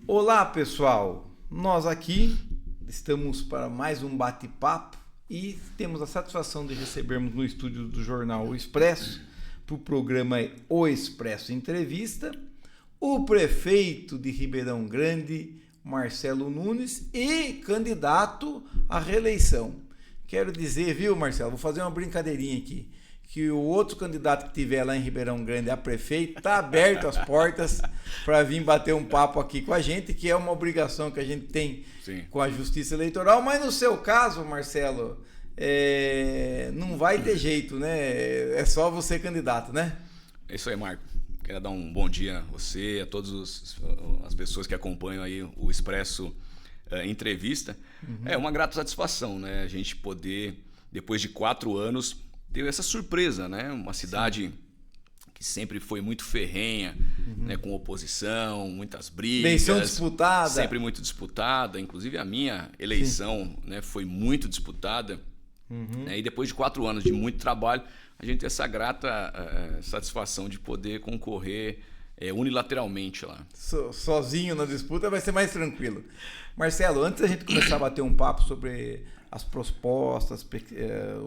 Olá, pessoal. Nós aqui estamos para mais um bate-papo e temos a satisfação de recebermos no estúdio do jornal O Expresso, para o programa O Expresso Entrevista, o prefeito de Ribeirão Grande, Marcelo Nunes, e candidato à reeleição. Quero dizer, viu, Marcelo, vou fazer uma brincadeirinha aqui, que o outro candidato que tiver lá em Ribeirão Grande a prefeito está aberto as portas para vir bater um papo aqui com a gente, que é uma obrigação que a gente tem com a Justiça Eleitoral, mas no seu caso, Marcelo, não vai ter jeito, né? É só você candidato, né? É isso aí, Marco. Quero dar um bom dia a você, a todas as pessoas que acompanham aí o Expresso Entrevista. É uma grata satisfação, né? A gente poder, depois de 4 anos, ter essa surpresa, né? Uma cidade que sempre foi muito ferrenha, né? Com oposição, muitas brigas. Eleição disputada. Sempre muito disputada. Inclusive a minha eleição, né, foi muito disputada. Né? E depois de 4 anos de muito trabalho, a gente tem essa grata satisfação de poder concorrer unilateralmente lá. Sozinho na disputa vai ser mais tranquilo. Marcelo, antes da gente começar a bater um papo sobre as propostas,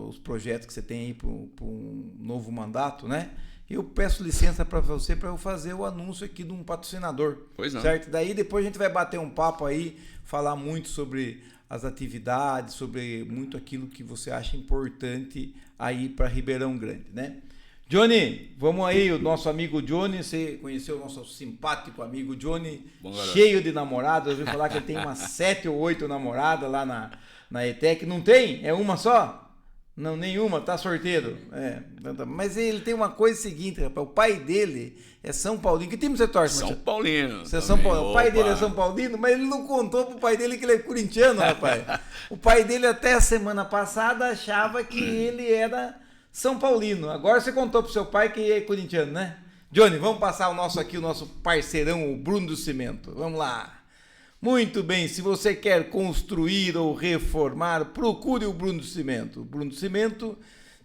os projetos que você tem aí para um novo mandato, né? Eu peço licença para você para eu fazer o anúncio aqui de um patrocinador. Pois não. Certo? Daí depois a gente vai bater um papo aí, falar muito sobre as atividades, sobre muito aquilo que você acha importante aí para Ribeirão Grande, né? Johnny, vamos aí, o nosso amigo Johnny, você conheceu o nosso simpático amigo Johnny, cheio de namoradas, eu ouvi falar que ele tem umas 7 ou 8 namoradas lá na ETEC, não tem? É uma só? Não, nenhuma, tá sorteiro. Mas ele tem uma coisa seguinte, rapaz, o pai dele é São Paulino. Que time você torce, São Paulino. Você é São Paulino. O pai dele é São Paulino, mas ele não contou pro pai dele que ele é corintiano, rapaz. O pai dele até a semana passada achava que ele era São Paulino. Agora você contou pro seu pai que é corintiano, né? Johnny, vamos passar o nosso parceirão, o Bruno do Cimento. Vamos lá. Muito bem, se você quer construir ou reformar, procure o Bruno do Cimento. O Bruno do Cimento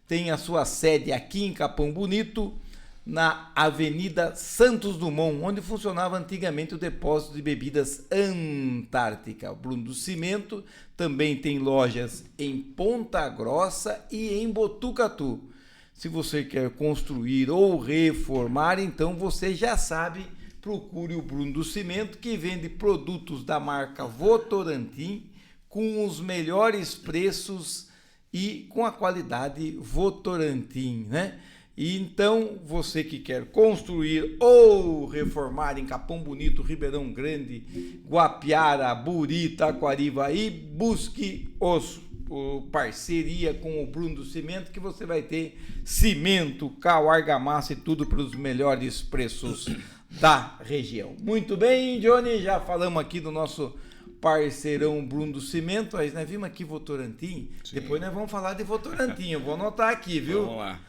tem a sua sede aqui em Capão Bonito, na Avenida Santos Dumont, onde funcionava antigamente o depósito de bebidas Antártica. O Bruno do Cimento também tem lojas em Ponta Grossa e em Botucatu. Se você quer construir ou reformar, então você já sabe, procure o Bruno do Cimento, que vende produtos da marca Votorantim com os melhores preços e com a qualidade Votorantim, né? E então, você que quer construir ou reformar em Capão Bonito, Ribeirão Grande, Guapiara, Buri, Taquarivaí, busque parceria com o Bruno do Cimento, que você vai ter cimento, cal, argamassa e tudo para os melhores preços da região. Muito bem, Johnny, já falamos aqui do nosso parceirão Bruno do Cimento, aí nós vimos aqui Votorantim, depois nós vamos falar de Votorantim, eu vou anotar aqui, viu? Vamos lá.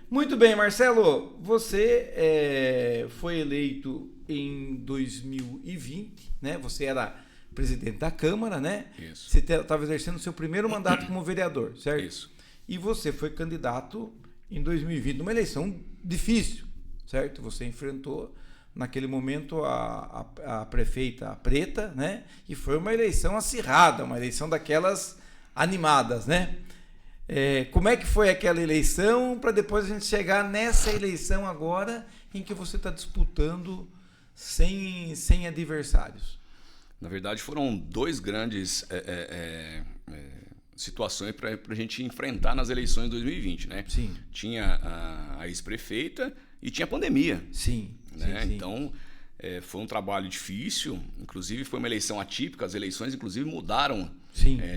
Muito bem, Marcelo, você foi eleito em 2020, né? Você era presidente da Câmara, né? Isso. Você estava exercendo o seu primeiro mandato como vereador, certo? Isso. E você foi candidato em 2020, numa eleição difícil, certo? Você enfrentou, naquele momento, a prefeita Preta, né? E foi uma eleição acirrada, uma eleição daquelas animadas, né? Como é que foi aquela eleição para depois a gente chegar nessa eleição agora em que você está disputando sem adversários? Na verdade, foram 2 grandes situações para a gente enfrentar nas eleições de 2020, né? Sim. Tinha a ex-prefeita e tinha a pandemia. Sim. Né? Sim. Então, foi um trabalho difícil, inclusive foi uma eleição atípica, as eleições inclusive mudaram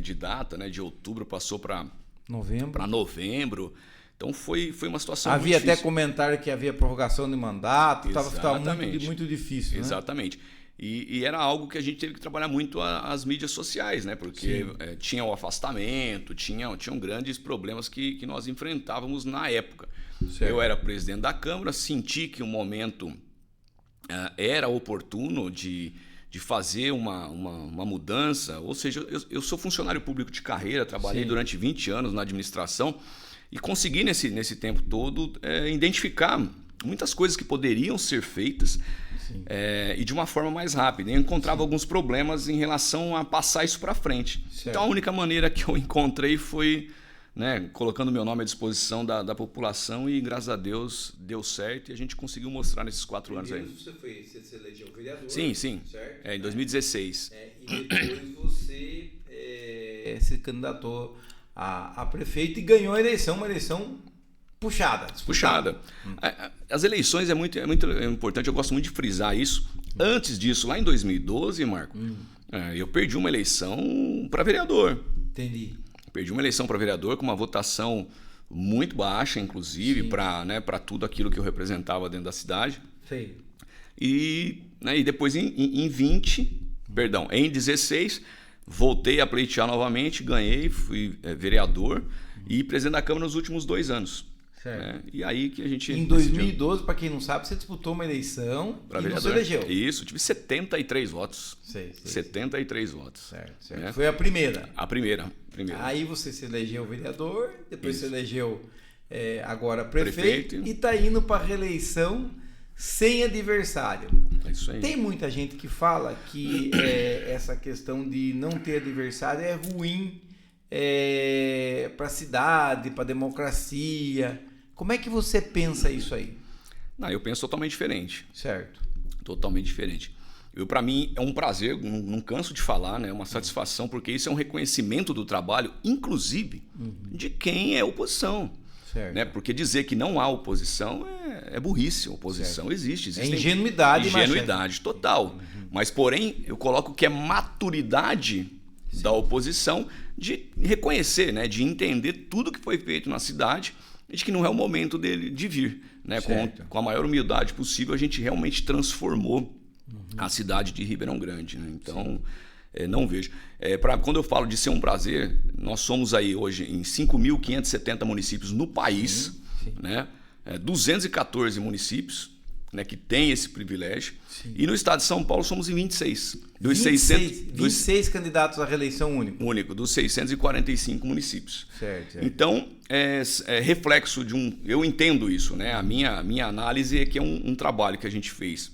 de data, né? De outubro passou para novembro. Então foi uma situação muito difícil. Havia até comentário que havia prorrogação de mandato, estava muito difícil. Né? Exatamente. E era algo que a gente teve que trabalhar muito as mídias sociais, né? Porque tinha o afastamento, tinham grandes problemas que nós enfrentávamos na época. Certo. Eu era presidente da Câmara, senti que o momento era oportuno de fazer uma mudança, ou seja, eu sou funcionário público de carreira, trabalhei durante 20 anos na administração E consegui, nesse tempo todo, identificar muitas coisas que poderiam ser feitas e de uma forma mais rápida. Eu encontrava alguns problemas em relação a passar isso para frente. Certo. Então a única maneira que eu encontrei foi, né, colocando meu nome à disposição da população, e graças a Deus deu certo e a gente conseguiu mostrar nesses 4 anos aí. Você se elegeu vereador. Sim, certo? em 2016. E depois você se candidatou a prefeito e ganhou a eleição, uma eleição puxada. Puxada. As eleições é muito importante, eu gosto muito de frisar isso. Antes disso, lá em 2012, Marco, eu perdi uma eleição para vereador. Entendi. Perdi uma eleição para vereador com uma votação muito baixa, inclusive, para tudo aquilo que eu representava dentro da cidade. Feio. E depois em 16, voltei a pleitear novamente, ganhei, fui vereador e presidente da Câmara nos últimos 2 anos. Certo. Né? E aí que a gente... Em 2012, para quem não sabe, você disputou uma eleição pra e vereador. não se elegeu. Isso, tive 73 votos. Sei. 73 votos. Certo. Né? Foi a primeira. A primeira. Aí você se elegeu vereador, depois se elegeu agora prefeito e está indo para a reeleição sem adversário. É isso aí. Tem muita gente que fala que essa questão de não ter adversário é ruim para a cidade, para a democracia. Como é que você pensa isso aí? Não, eu penso totalmente diferente. Certo. Totalmente diferente. Para mim é um prazer, não canso de falar, né? É uma satisfação, porque isso é um reconhecimento do trabalho, inclusive, de quem é oposição. Certo. Né? Porque dizer que não há oposição é burrice. Oposição existe. É ingenuidade. Ingenuidade total. Mas, porém, eu coloco que é maturidade da oposição de reconhecer, né? De entender tudo que foi feito na cidade e de que não é o momento dele de vir. Né? Com a maior humildade possível, a gente realmente transformou a cidade de Ribeirão Grande. Né? Então, não vejo. Quando eu falo de ser um prazer, nós somos aí hoje em 5.570 municípios no país, né? 214 municípios, né, que tem esse privilégio. Sim. E no estado de São Paulo somos em 26. 26 candidatos à reeleição único, dos 645 municípios. Certo. Então, é reflexo de um... Eu entendo isso, né? A minha análise é que é um trabalho que a gente fez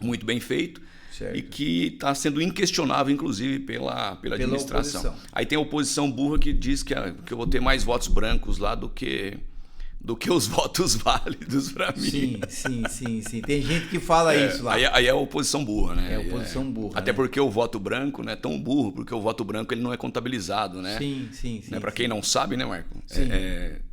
muito bem feito. Certo. E que está sendo inquestionável, inclusive, pela administração. Oposição. Aí tem a oposição burra que diz que eu vou ter mais votos brancos lá do que os votos válidos para mim. Sim. Tem gente que fala isso lá. Aí é a oposição burra, né? É a oposição burra. Até porque o voto branco não é tão burro, porque o voto branco ele não é contabilizado, né? Sim. Né? Para quem não sabe, né, Marco?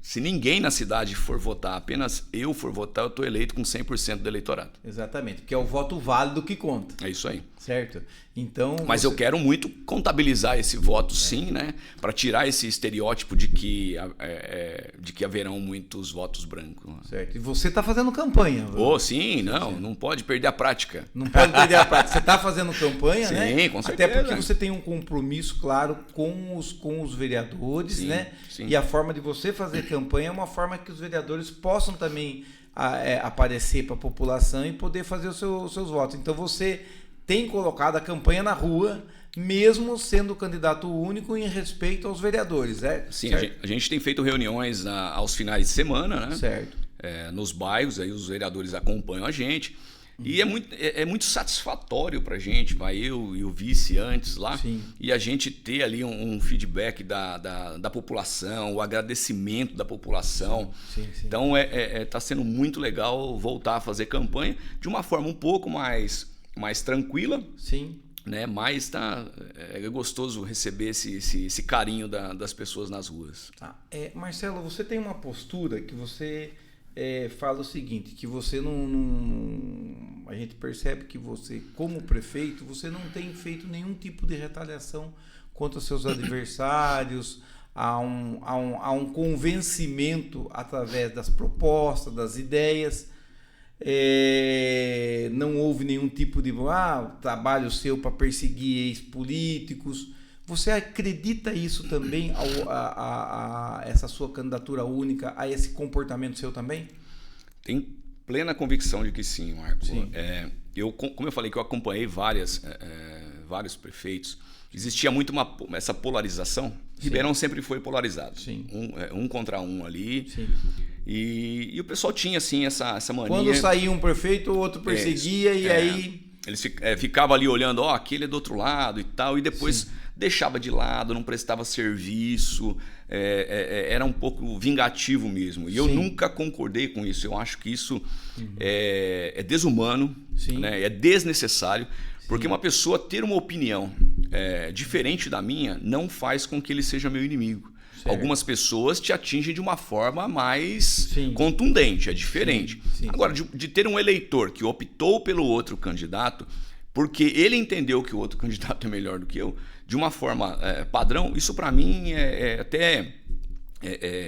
Se ninguém na cidade for votar, apenas eu for votar, eu estou eleito com 100% do eleitorado. Exatamente, porque é o voto válido que conta. É isso aí. Certo? Então, mas eu quero muito contabilizar esse voto, sim, né? Para tirar esse estereótipo de que haverão muitos votos brancos. Certo. E você está fazendo campanha. Sim, não pode perder a prática. Não pode perder a prática. Você está fazendo campanha, sim, né? Com certeza. Até porque você tem um compromisso, claro, com os vereadores, né? Sim. E a forma de você fazer campanha é uma forma que os vereadores possam também aparecer para a população e poder fazer os seus votos. Então você tem colocado a campanha na rua, mesmo sendo candidato único em respeito aos vereadores, né? Sim, a gente tem feito reuniões aos finais de semana, né? Certo. Nos bairros, aí os vereadores acompanham a gente. E é muito satisfatório para a gente, eu e o vice antes lá, Sim. E a gente ter ali um feedback da população, o agradecimento da população. Sim. Então tá sendo muito legal voltar a fazer campanha de uma forma um pouco mais tranquila. Sim. Né? Mas é gostoso receber esse carinho das pessoas nas ruas. Marcelo, você tem uma postura que você fala o seguinte, que você a gente percebe que você, como prefeito, você não tem feito nenhum tipo de retaliação contra seus adversários, há um convencimento através das propostas, das ideias. Não houve nenhum tipo de trabalho seu para perseguir ex-políticos. Você acredita isso também, a essa sua candidatura única, a esse comportamento seu também? Tenho plena convicção de que sim, Marco. Sim. Como eu falei que eu acompanhei vários prefeitos, existia muito essa polarização, Ribeirão sempre foi polarizado. Sim. Um contra um ali. Sim. E o pessoal tinha, assim, essa mania. Quando saía um prefeito, o outro perseguia e aí... Eles ficavam ali olhando, aquele é do outro lado e tal, e depois deixava de lado, não prestava serviço, era um pouco vingativo mesmo. E eu nunca concordei com isso. Eu acho que isso é desumano, né? É desnecessário, porque uma pessoa ter uma opinião diferente da minha não faz com que ele seja meu inimigo. Certo. Algumas pessoas te atingem de uma forma mais contundente, é diferente. Agora, de ter um eleitor que optou pelo outro candidato, porque ele entendeu que o outro candidato é melhor do que eu, de uma forma padrão, isso para mim é até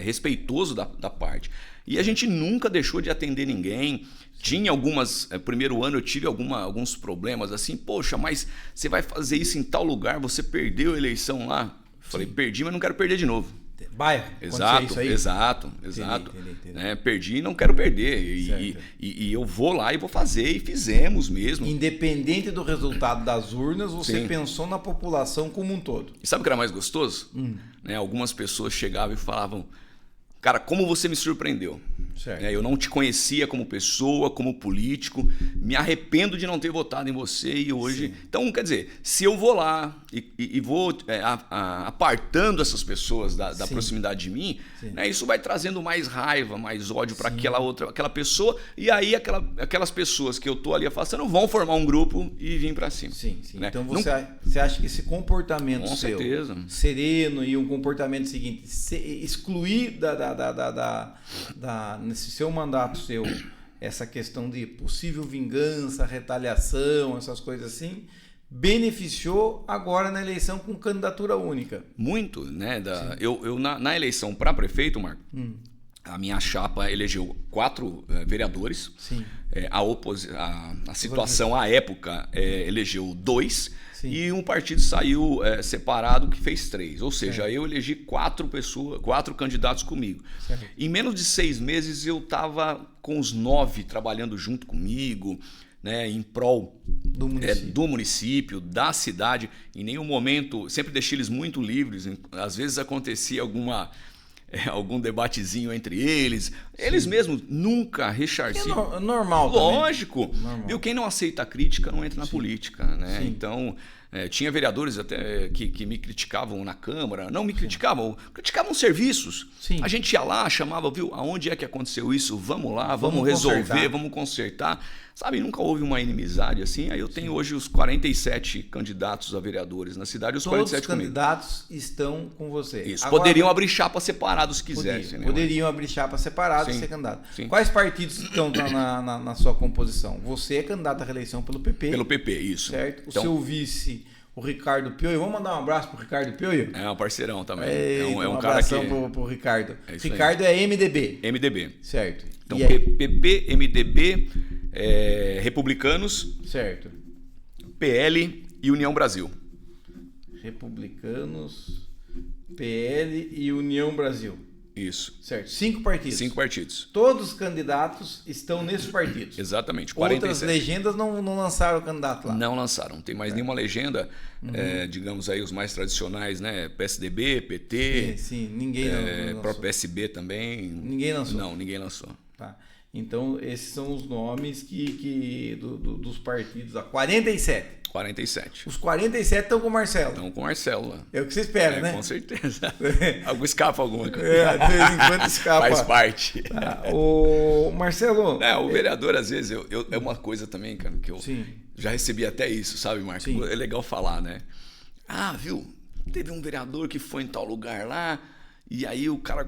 respeitoso da parte. E a gente nunca deixou de atender ninguém. Tinha algumas... primeiro ano eu tive alguns problemas assim. Poxa, mas você vai fazer isso em tal lugar, você perdeu a eleição lá. Falei, perdi, mas não quero perder de novo. Bairro? Exato. Entendi. Perdi e não quero perder. E eu vou lá e vou fazer, e fizemos mesmo. Independente do resultado das urnas, você pensou na população como um todo. E sabe o que era mais gostoso? Algumas pessoas chegavam e falavam, cara, como você me surpreendeu. Eu não te conhecia como pessoa, como político, me arrependo de não ter votado em você e hoje... Então, quer dizer, se eu vou lá e vou apartando essas pessoas da proximidade de mim, isso vai trazendo mais raiva, mais ódio para aquela pessoa, e aí aquelas pessoas que eu tô ali afastando vão formar um grupo e vir para cima. Né? Então você acha que esse comportamento com seu, certeza, sereno, e um comportamento seguinte, excluir nesse seu mandato essa questão de possível vingança, retaliação, essas coisas assim, beneficiou agora na eleição com candidatura única? Muito, né? Eu na eleição para prefeito, Marco, a minha chapa elegeu 4 vereadores. A situação à época elegeu 2. E um partido saiu separado que fez 3. Ou seja, eu elegi 4 candidatos comigo. Em menos de 6 meses eu estava com os 9 trabalhando junto comigo, né, em prol do município, da cidade. Em nenhum momento, sempre deixei eles muito livres. Às vezes acontecia algum debatezinho entre eles. Eles mesmos nunca recharciam. É normal. Lógico. Normal. Viu? Quem não aceita a crítica não entra na política, né? Então, tinha vereadores até que me criticavam na Câmara. Não me criticavam serviços. A gente ia lá, chamava, viu? Aonde é que aconteceu isso? Vamos lá, vamos resolver, vamos consertar. Sabe, nunca houve uma inimizade assim. Aí eu tenho hoje os 47 candidatos a vereadores na cidade, os 47 comigo. Todos os candidatos estão com você. Isso. Agora, poderiam abrir chapa separados se quisessem. Poderiam abrir chapa separados e ser candidato. Quais partidos estão na sua composição? Você é candidato à reeleição pelo PP. Pelo PP, isso. Certo? O seu vice, o Ricardo Pioio. Vamos mandar um abraço pro Ricardo Pioio? É um parceirão também. Um abração pro Ricardo. Ricardo é MDB. MDB. Certo. Então, PP, MDB, Republicanos, certo, PL e União Brasil. Republicanos, PL e União Brasil. Isso. Certo. 5 partidos. 5 partidos. Todos os candidatos estão nesses partidos. Exatamente. 47. Outras legendas não lançaram o candidato lá. Não lançaram. Não tem mais nenhuma legenda. Digamos aí os mais tradicionais, né? PSDB, PT. Sim. Ninguém lançou. Próprio PSB também. Ninguém lançou. Não, ninguém lançou. Tá. Então, esses são os nomes dos partidos. 47. 47. Os 47 estão com o Marcelo. Estão com o Marcelo lá. É o que você espera, né? Com certeza. Escapa alguma coisa. De vez em quando escapa. Faz parte. O Marcelo... O vereador, às vezes, é uma coisa também, cara, que eu já recebi até isso, sabe, Marcos? É legal falar, né? Viu? Teve um vereador que foi em tal lugar lá, e aí o cara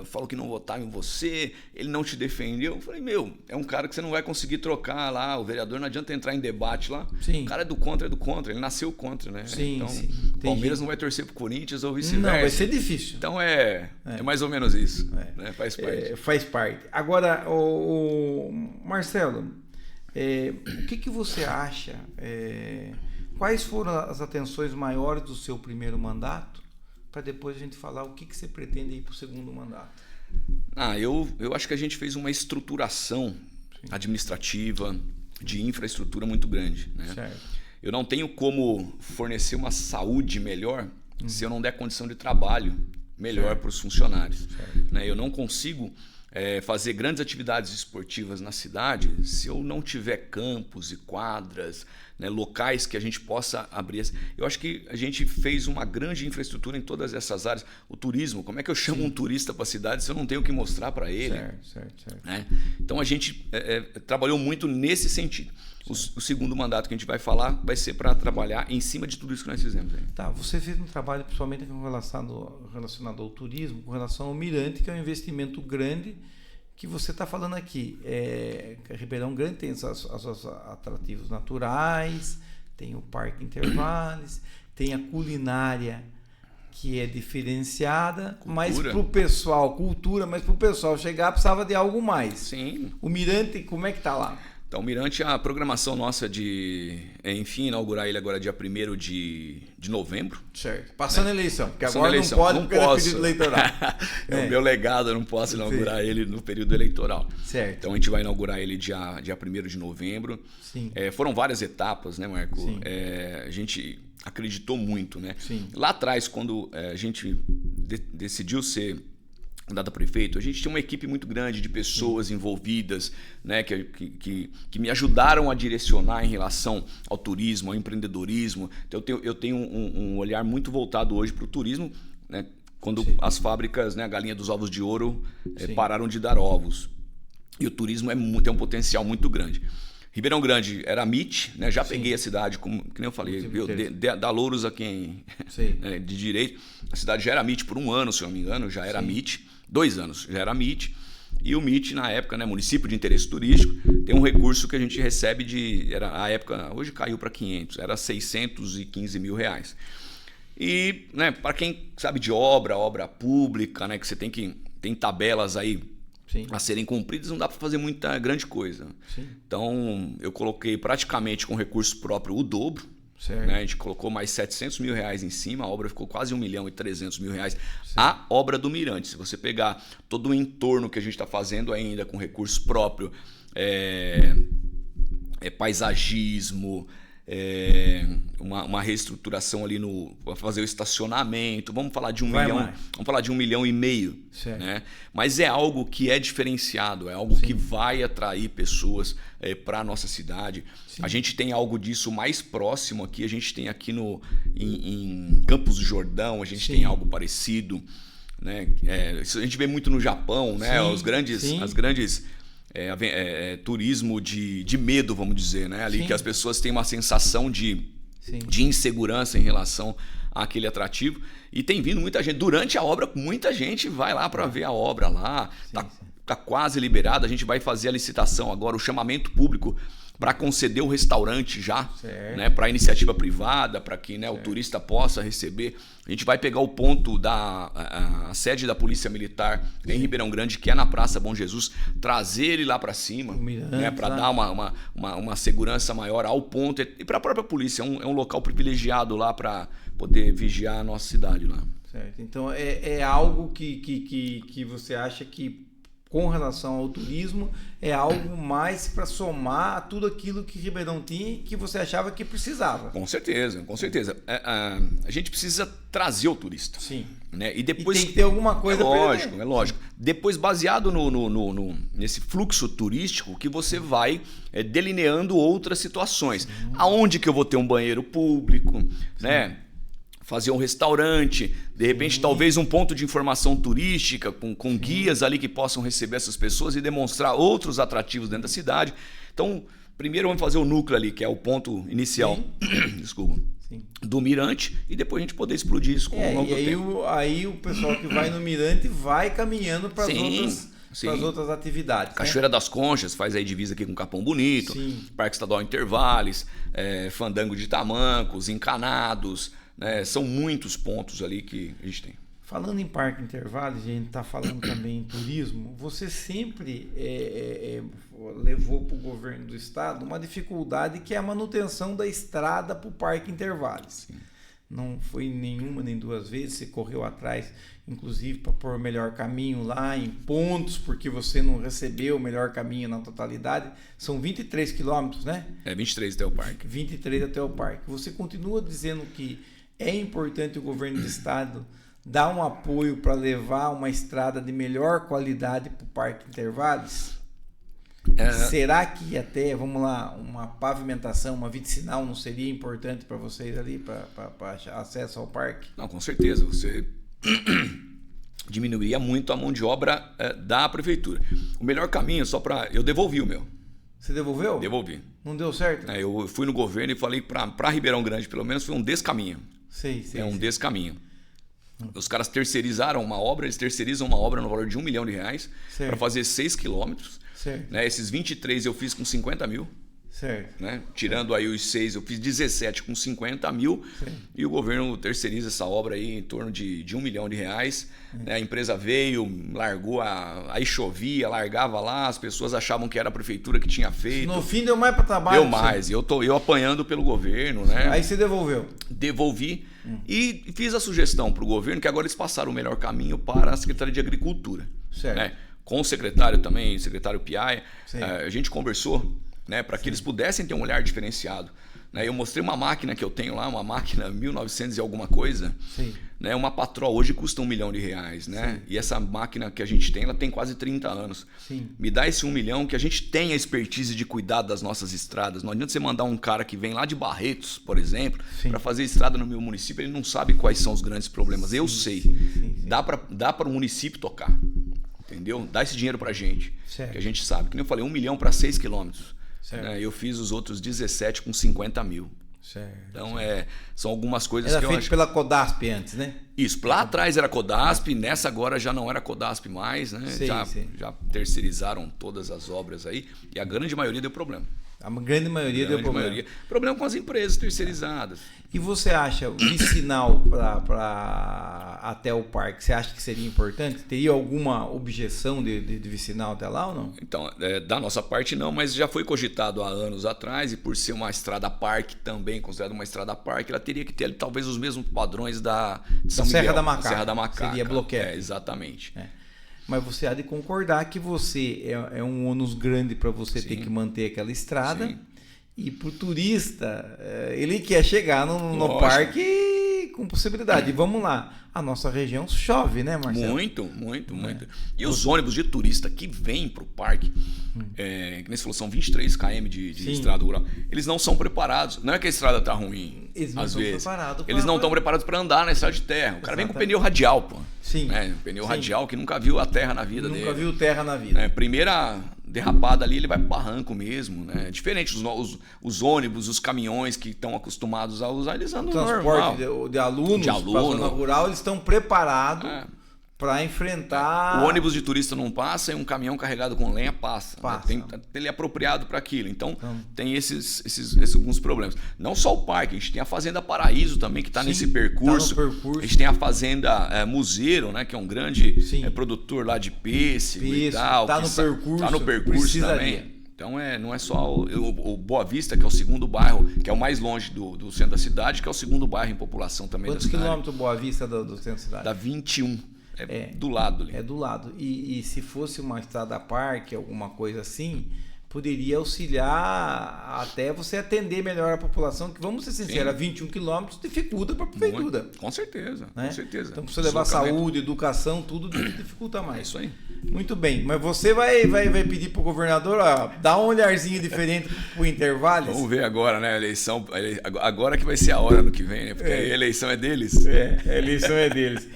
falou que não votava em você, ele não te defendeu. Eu falei, é um cara que você não vai conseguir trocar lá, o vereador não adianta entrar em debate lá. O cara é do contra, ele nasceu contra, né? Então, o Palmeiras não vai torcer pro Corinthians ou vice-versa. Não, vai ser difícil. Então é mais ou menos isso, né? Faz parte. Faz parte. Agora, o Marcelo, o que você acha? Quais foram as atenções maiores do seu primeiro mandato? Para depois a gente falar o que você pretende ir para o segundo mandato. Eu acho que a gente fez uma estruturação administrativa, de infraestrutura muito grande, né? Certo. Eu não tenho como fornecer uma saúde melhor se eu não der condição de trabalho melhor para os funcionários. Né? Eu não consigo fazer grandes atividades esportivas na cidade se eu não tiver campos e quadras, né, locais que a gente possa abrir. Eu acho que a gente fez uma grande infraestrutura em todas essas áreas. O turismo, como é que eu chamo um turista para a cidade se eu não tenho o que mostrar para ele? Certo. Né? Então a gente trabalhou muito nesse sentido. O segundo mandato que a gente vai falar vai ser para trabalhar em cima de tudo isso que nós fizemos. Aí. Tá, você fez um trabalho principalmente relacionado ao turismo, com relação ao Mirante, que é um investimento grande que você está falando aqui. Ribeirão Grande tem os atrativos naturais, tem o Parque Intervales, tem a culinária que é diferenciada, cultura. Mas para o pessoal, mas para o pessoal chegar precisava de algo mais. Sim. O Mirante, como é que está lá? Então, o Mirante, a programação nossa de, enfim, inaugurar ele agora dia 1º de novembro. Certo. Passando a eleição, porque Passando agora eleição. Não pode não porque posso. é período eleitoral. O meu legado, eu não posso inaugurar ele no período eleitoral. Certo. Então, a gente vai inaugurar ele dia 1º de novembro. Sim. Foram várias etapas, né, Marco? Sim. A gente acreditou muito, né? Sim. Lá atrás, quando a gente decidiu ser candidato a prefeito, a gente tinha uma equipe muito grande de pessoas envolvidas, né, que me ajudaram a direcionar em relação ao turismo, ao empreendedorismo. Então, eu tenho um olhar muito voltado hoje para o turismo, né, quando as fábricas, né, a galinha dos ovos de ouro, pararam de dar ovos. E o turismo tem um potencial muito grande. Ribeirão Grande era MIT, né? Já peguei a cidade, como que nem eu falei, da Louros a quem de direito. A cidade já era MIT por 1 ano, se eu não me engano, já era MIT. 2 anos já era MIT. E o MIT, na época, né, município de interesse turístico, tem um recurso que a gente recebe a época, hoje caiu para 500, era 615 mil reais. E, né, para quem sabe de obra pública, né, que você tem tabelas aí a serem cumpridas, não dá para fazer muita grande coisa. Sim. Então, eu coloquei praticamente com recurso próprio o dobro. Né? A gente colocou mais 700 mil reais em cima, a obra ficou quase 1.300.000 reais. A obra do Mirante, se você pegar todo o entorno que a gente está fazendo ainda com recurso próprio, paisagismo, uma reestruturação ali para fazer o estacionamento, vamos falar de 1 milhão, vamos falar de 1,5 milhão, né? Mas é algo que é diferenciado, é algo que vai atrair pessoas para a nossa cidade. Sim. A gente tem algo disso mais próximo aqui, a gente tem aqui em Campos do Jordão, a gente tem algo parecido, né? Isso a gente vê muito no Japão, né? As grandes turismo de medo, vamos dizer, né? Ali que as pessoas têm uma sensação de insegurança em relação àquele atrativo. E tem vindo muita gente. Durante a obra, muita gente vai lá para ver a obra lá. Tá quase liberado. A gente vai fazer a licitação agora, o chamamento público para conceder o restaurante já, né, para iniciativa privada, para que, né, o turista possa receber. A gente vai pegar o ponto a sede da Polícia Militar em Ribeirão Grande, que é na Praça Bom Jesus, trazer ele lá para cima, né, para dar uma segurança maior ao ponto. E para a própria polícia, é um local privilegiado lá para poder vigiar a nossa cidade lá. Certo. Então é algo que você acha que, com relação ao turismo, é algo mais para somar a tudo aquilo que Ribeirão tinha e que você achava que precisava. Com certeza, com certeza. A gente precisa trazer o turista. Sim. Né? E depois, tem que ter alguma coisa para ele. É lógico. Depois, baseado nesse fluxo turístico, que você vai delineando outras situações. Aonde que eu vou ter um banheiro público, né? Fazer um restaurante, de repente talvez um ponto de informação turística com guias ali que possam receber essas pessoas e demonstrar outros atrativos dentro da cidade. Então, primeiro vamos fazer o núcleo ali, que é o ponto inicial desculpa, do Mirante, e depois a gente poder explodir isso com o longo tempo. Aí o pessoal que vai no Mirante vai caminhando para as outras atividades. Cachoeira das Conchas faz aí divisa aqui com Capão Bonito, Parque Estadual Intervales, Fandango de Tamancos, Encanados, né? São muitos pontos ali que a gente tem. Falando em Parque Intervales, a gente está falando também em turismo, você sempre levou para o governo do estado uma dificuldade que é a manutenção da estrada para o Parque Intervales. Sim. Não foi nenhuma nem duas vezes, você correu atrás, inclusive, para pôr o melhor caminho lá em pontos, porque você não recebeu o melhor caminho na totalidade. São 23 quilômetros, né? 23 até o parque. 23 até o parque. Você continua dizendo que é importante o governo do estado dar um apoio para levar uma estrada de melhor qualidade para o Parque Intervalos? Será que até, vamos lá, uma pavimentação, uma vicinal não seria importante para vocês ali, para acesso ao parque? Não, com certeza. Você diminuiria muito a mão de obra da prefeitura. O melhor caminho, só para... Eu devolvi o meu. Você devolveu? Devolvi. Não deu certo? Eu fui no governo e falei para Ribeirão Grande, pelo menos, foi um descaminho. Sei. Descaminho. Os caras terceirizaram uma obra, eles terceirizam uma obra no valor de R$1 milhão para fazer 6 quilômetros. Né? Esses 23 eu fiz com 50 mil. Certo. Né? Tirando aí os 6, eu fiz 17 com 50 mil. Certo. E o governo terceiriza essa obra aí em torno de R$1 milhão. Né? A empresa veio, largou, aí chovia, largava lá, as pessoas achavam que era a prefeitura que tinha feito. No fim deu mais para trabalho. Deu mais, eu apanhando pelo governo. Né? Aí você devolveu. Devolvi e fiz a sugestão para o governo que agora eles passaram o melhor caminho para a Secretaria de Agricultura. Certo. Né? Com o secretário também, o secretário Piaia, a gente conversou, né, para que eles pudessem ter um olhar diferenciado. Né? Eu mostrei uma máquina que eu tenho lá, uma máquina 1900 e alguma coisa. Né? Uma Patrol hoje custa R$1 milhão. Né? E essa máquina que a gente tem, ela tem quase 30 anos. Me dá esse R$1 milhão que a gente tem a expertise de cuidar das nossas estradas. Não adianta você mandar um cara que vem lá de Barretos, por exemplo, para fazer estrada no meu município, ele não sabe quais são os grandes problemas. Eu sei. Dá para o município tocar. Entendeu? Dá esse dinheiro pra gente. Certo. Que a gente sabe. Que nem eu falei, 1 milhão para 6 quilômetros. Né? Eu fiz os outros 17 com 50 mil. Certo. Então, são algumas coisas que eu feito acho... pela Codasp antes, né? Isso. Lá atrás era Codasp, nessa agora já não era Codasp mais, né? Já terceirizaram todas as obras aí. E a grande maioria deu problema. A grande maioria deu problema. Problema com as empresas terceirizadas. E você acha vicinal até o parque, você acha que seria importante? Teria alguma objeção de vicinal até lá ou não? Então, da nossa parte não, mas já foi cogitado há anos atrás, e por ser uma estrada parque também, considerada uma estrada parque, ela teria que ter talvez os mesmos padrões de São Miguel, Serra da Macaca. Serra da Macaca. Seria bloqueio. Exatamente. Mas você há de concordar que você é um ônus grande para você ter que manter aquela estrada. Sim. E para o turista, ele quer chegar no parque com possibilidade. E vamos lá, a nossa região chove, né, Marcelo? Muito. E os ônibus de turista que vêm para o parque, que nem você falou, são 23 km de estrada rural, eles não são preparados. Não é que a estrada está ruim, eles não estão preparados. Eles não estão preparados para andar na estrada de terra. O cara vem com pneu radial, pô. Sim. Pneu radial que nunca viu a terra na vida dele. Nunca viu terra na vida. Primeira derrapada ali, ele vai pro barranco mesmo, né? Diferente os ônibus, os caminhões que estão acostumados a usar, eles andam normal. Transporte de alunos para a zona rural, eles estão preparados para enfrentar... O ônibus de turista não passa e um caminhão carregado com lenha passa. Ele é apropriado para aquilo. Então, tem esses alguns problemas. Não só o parque, a gente tem a Fazenda Paraíso também, que está nesse percurso. Tá no percurso. A gente tem a Fazenda Museiro, né, que é um grande produtor lá de pêssego e tal. Está no percurso também. Então, não é só o Boa Vista, que é o segundo bairro, que é o mais longe do centro da cidade, que é o segundo bairro em população também da cidade. Quantos quilômetros Boa Vista do centro da cidade? Dá 21. Do lado ali. É do lado. E se fosse uma estrada parque, alguma coisa assim, poderia auxiliar até você atender melhor a população, que, vamos ser sinceros, 21 quilômetros dificulta para a prefeitura. Com certeza, né? Com certeza. Então, para você levar saúde, educação, tudo dificulta mais. É isso aí. Muito bem, mas você vai pedir para o governador, dar um olharzinho diferente para o intervalo? Vamos ver agora, né? A eleição, agora que vai ser a hora no que vem, né? Porque a eleição é deles. A eleição é deles.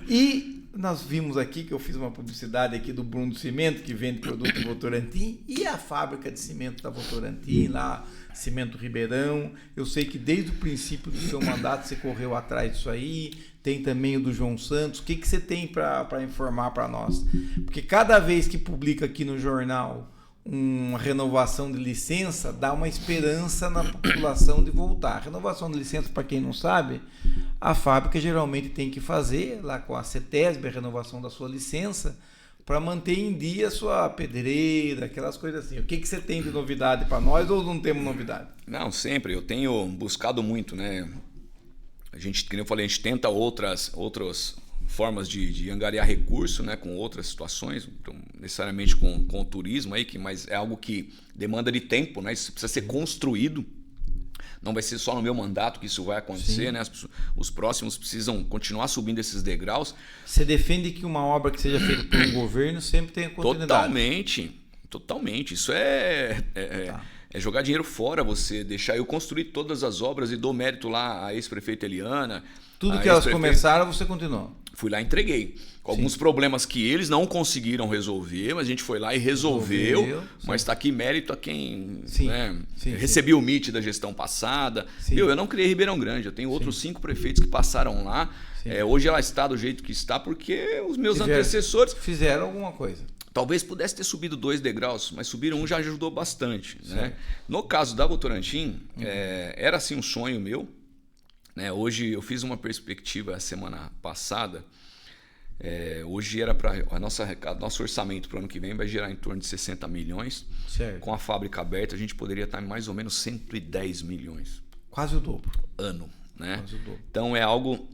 E nós vimos aqui que eu fiz uma publicidade aqui do Bruno Cimento, que vende produto Votorantim, e a fábrica de cimento da Votorantim, lá, Cimento Ribeirão. Eu sei que desde o princípio do seu mandato você correu atrás disso aí. Tem também o do João Santos. O que você tem para informar para nós? Porque cada vez que publica aqui no jornal uma renovação de licença, dá uma esperança na população de voltar. Renovação de licença, para quem não sabe, a fábrica geralmente tem que fazer, lá com a CETESB, a renovação da sua licença, para manter em dia a sua pedreira, aquelas coisas assim. O que você tem de novidade para nós ou não temos novidade? Não, sempre. Eu tenho buscado muito, né? Como eu falei, a gente tenta outras formas de angariar recurso, né, com outras situações, então, necessariamente com o turismo aí, mas é algo que demanda de tempo, né? Isso precisa ser construído. Não vai ser só no meu mandato que isso vai acontecer, né? Os próximos precisam continuar subindo esses degraus. Você defende que uma obra que seja feita por um governo sempre tenha continuidade? Totalmente. Isso é jogar dinheiro fora, você deixar eu construir todas as obras e dou mérito lá à ex-prefeita Eliana. Tudo que elas começaram, você continuou? Fui lá e entreguei. Com alguns problemas que eles não conseguiram resolver, mas a gente foi lá e resolveu. Mas está aqui mérito a quem recebi o MIT da gestão passada. Eu não criei Ribeirão Grande, eu tenho outros 5 prefeitos que passaram lá. Hoje ela está do jeito que está porque os meus antecessores... Fizeram alguma coisa. Talvez pudesse ter subido 2 degraus, mas subir um já ajudou bastante. Né? No caso da Votorantim, era assim um sonho meu. Né? Hoje eu fiz uma perspectiva semana passada. Hoje era para nosso orçamento para o ano que vem vai gerar em torno de 60 milhões. Certo. Com a fábrica aberta, a gente poderia estar em mais ou menos 110 milhões. Quase o dobro. Ano. Né? Quase o dobro. Então é algo...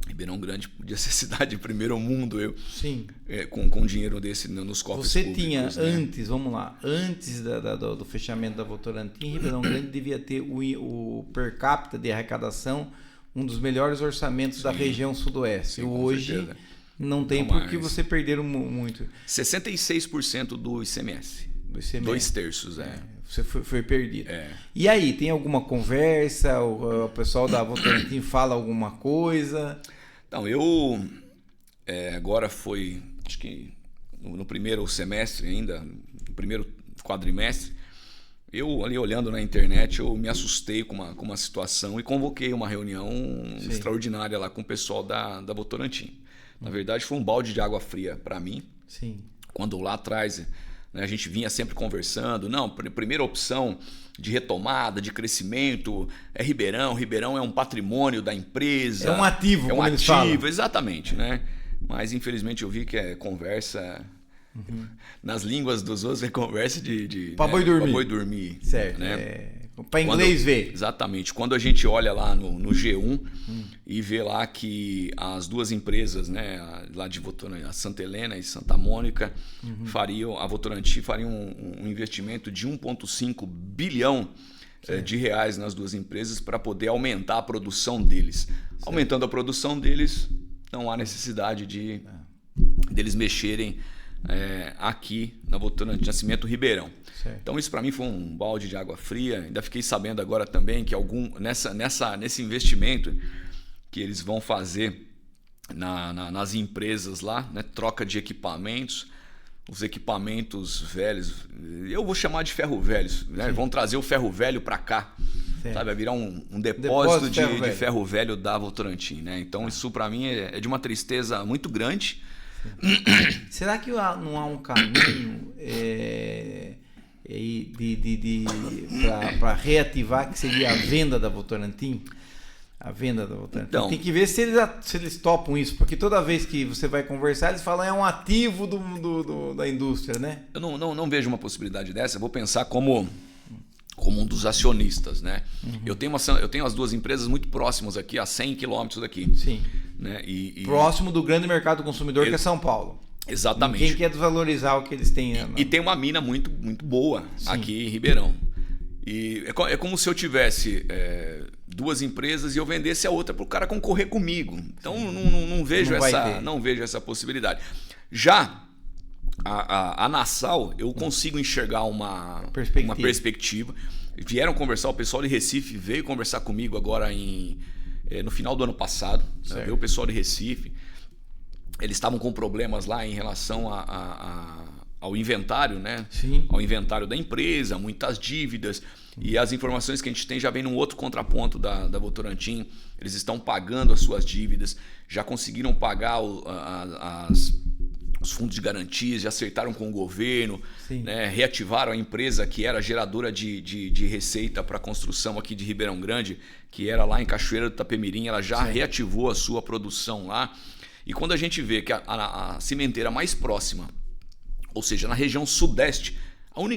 Ribeirão Grande podia ser cidade de primeiro mundo, Sim. Com dinheiro desse nos cofres públicos. Você tinha antes, vamos lá, antes do fechamento da Votorantim, Ribeirão Grande devia ter o per capita de arrecadação um dos melhores orçamentos da região sudoeste. Sim, hoje certeza. não tem porque você perderam muito. 66% do ICMS. 2/3, Você foi perdido. E aí, tem alguma conversa? O pessoal da Votorantim fala alguma coisa? Então, eu agora foi, acho que no primeiro semestre ainda, no primeiro quadrimestre, eu ali olhando na internet, eu me assustei com uma situação e convoquei uma reunião extraordinária lá com o pessoal da Votorantim. Na verdade, foi um balde de água fria para mim. Sim. Quando lá atrás... A gente vinha sempre conversando, primeira opção de retomada, de crescimento é Ribeirão. Ribeirão é um patrimônio da empresa. É um ativo, como eles falam. Exatamente, né? Mas infelizmente eu vi que é conversa... Nas línguas dos outros é conversa de para boi dormir. Para boi dormir. Certo. Né? Para inglês ver. Exatamente. Quando a gente olha lá no G1 e vê lá que as duas empresas, né, lá de Votorantim, a Santa Helena e Santa Mônica, a Votorantim faria um investimento de 1,5 bilhão de reais nas duas empresas para poder aumentar a produção deles. Certo. Aumentando a produção deles, não há necessidade deles mexerem aqui na Votorantim, Nascimento Ribeirão. Certo. Então isso para mim foi um balde de água fria. Ainda fiquei sabendo agora também que nesse investimento que eles vão fazer nas empresas lá, né, troca de equipamentos, os equipamentos velhos, eu vou chamar de ferro velhos, né, vão trazer o ferro velho para cá. Certo. Sabe, vai virar um depósito de ferro velho da Votorantim. Né? Então isso para mim é de uma tristeza muito grande. Será que não há um caminho para reativar, que seria a venda da Votorantim? A venda da Votorantim. Então, tem que ver se eles topam isso, porque toda vez que você vai conversar, eles falam é um ativo da indústria, né? Eu não vejo uma possibilidade dessa. Eu vou pensar como um dos acionistas, né? Eu tenho as duas empresas muito próximas aqui, a 100 quilômetros daqui. Sim. Né? Próximo do grande mercado consumidor, que é São Paulo. Exatamente. Ninguém quer desvalorizar o que eles têm. E tem uma mina muito, muito boa aqui em Ribeirão. E é como se eu tivesse duas empresas e eu vendesse a outra para o cara concorrer comigo. Então não vejo essa possibilidade. Já a Nassau, eu consigo enxergar uma perspectiva. Vieram conversar, o pessoal de Recife veio conversar comigo agora no final do ano passado. Veio o pessoal de Recife. Eles estavam com problemas lá em relação ao inventário, né? Sim. Ao inventário da empresa, muitas dívidas. E as informações que a gente tem já vem num outro contraponto da Votorantim. Eles estão pagando as suas dívidas, já conseguiram pagar os fundos de garantias, já acertaram com o governo, né? Reativaram a empresa que era geradora de receita para a construção aqui de Ribeirão Grande, que era lá em Cachoeira do Itapemirim. Ela já reativou a sua produção lá. E quando a gente vê que a cimenteira mais próxima, ou seja, na região sudeste,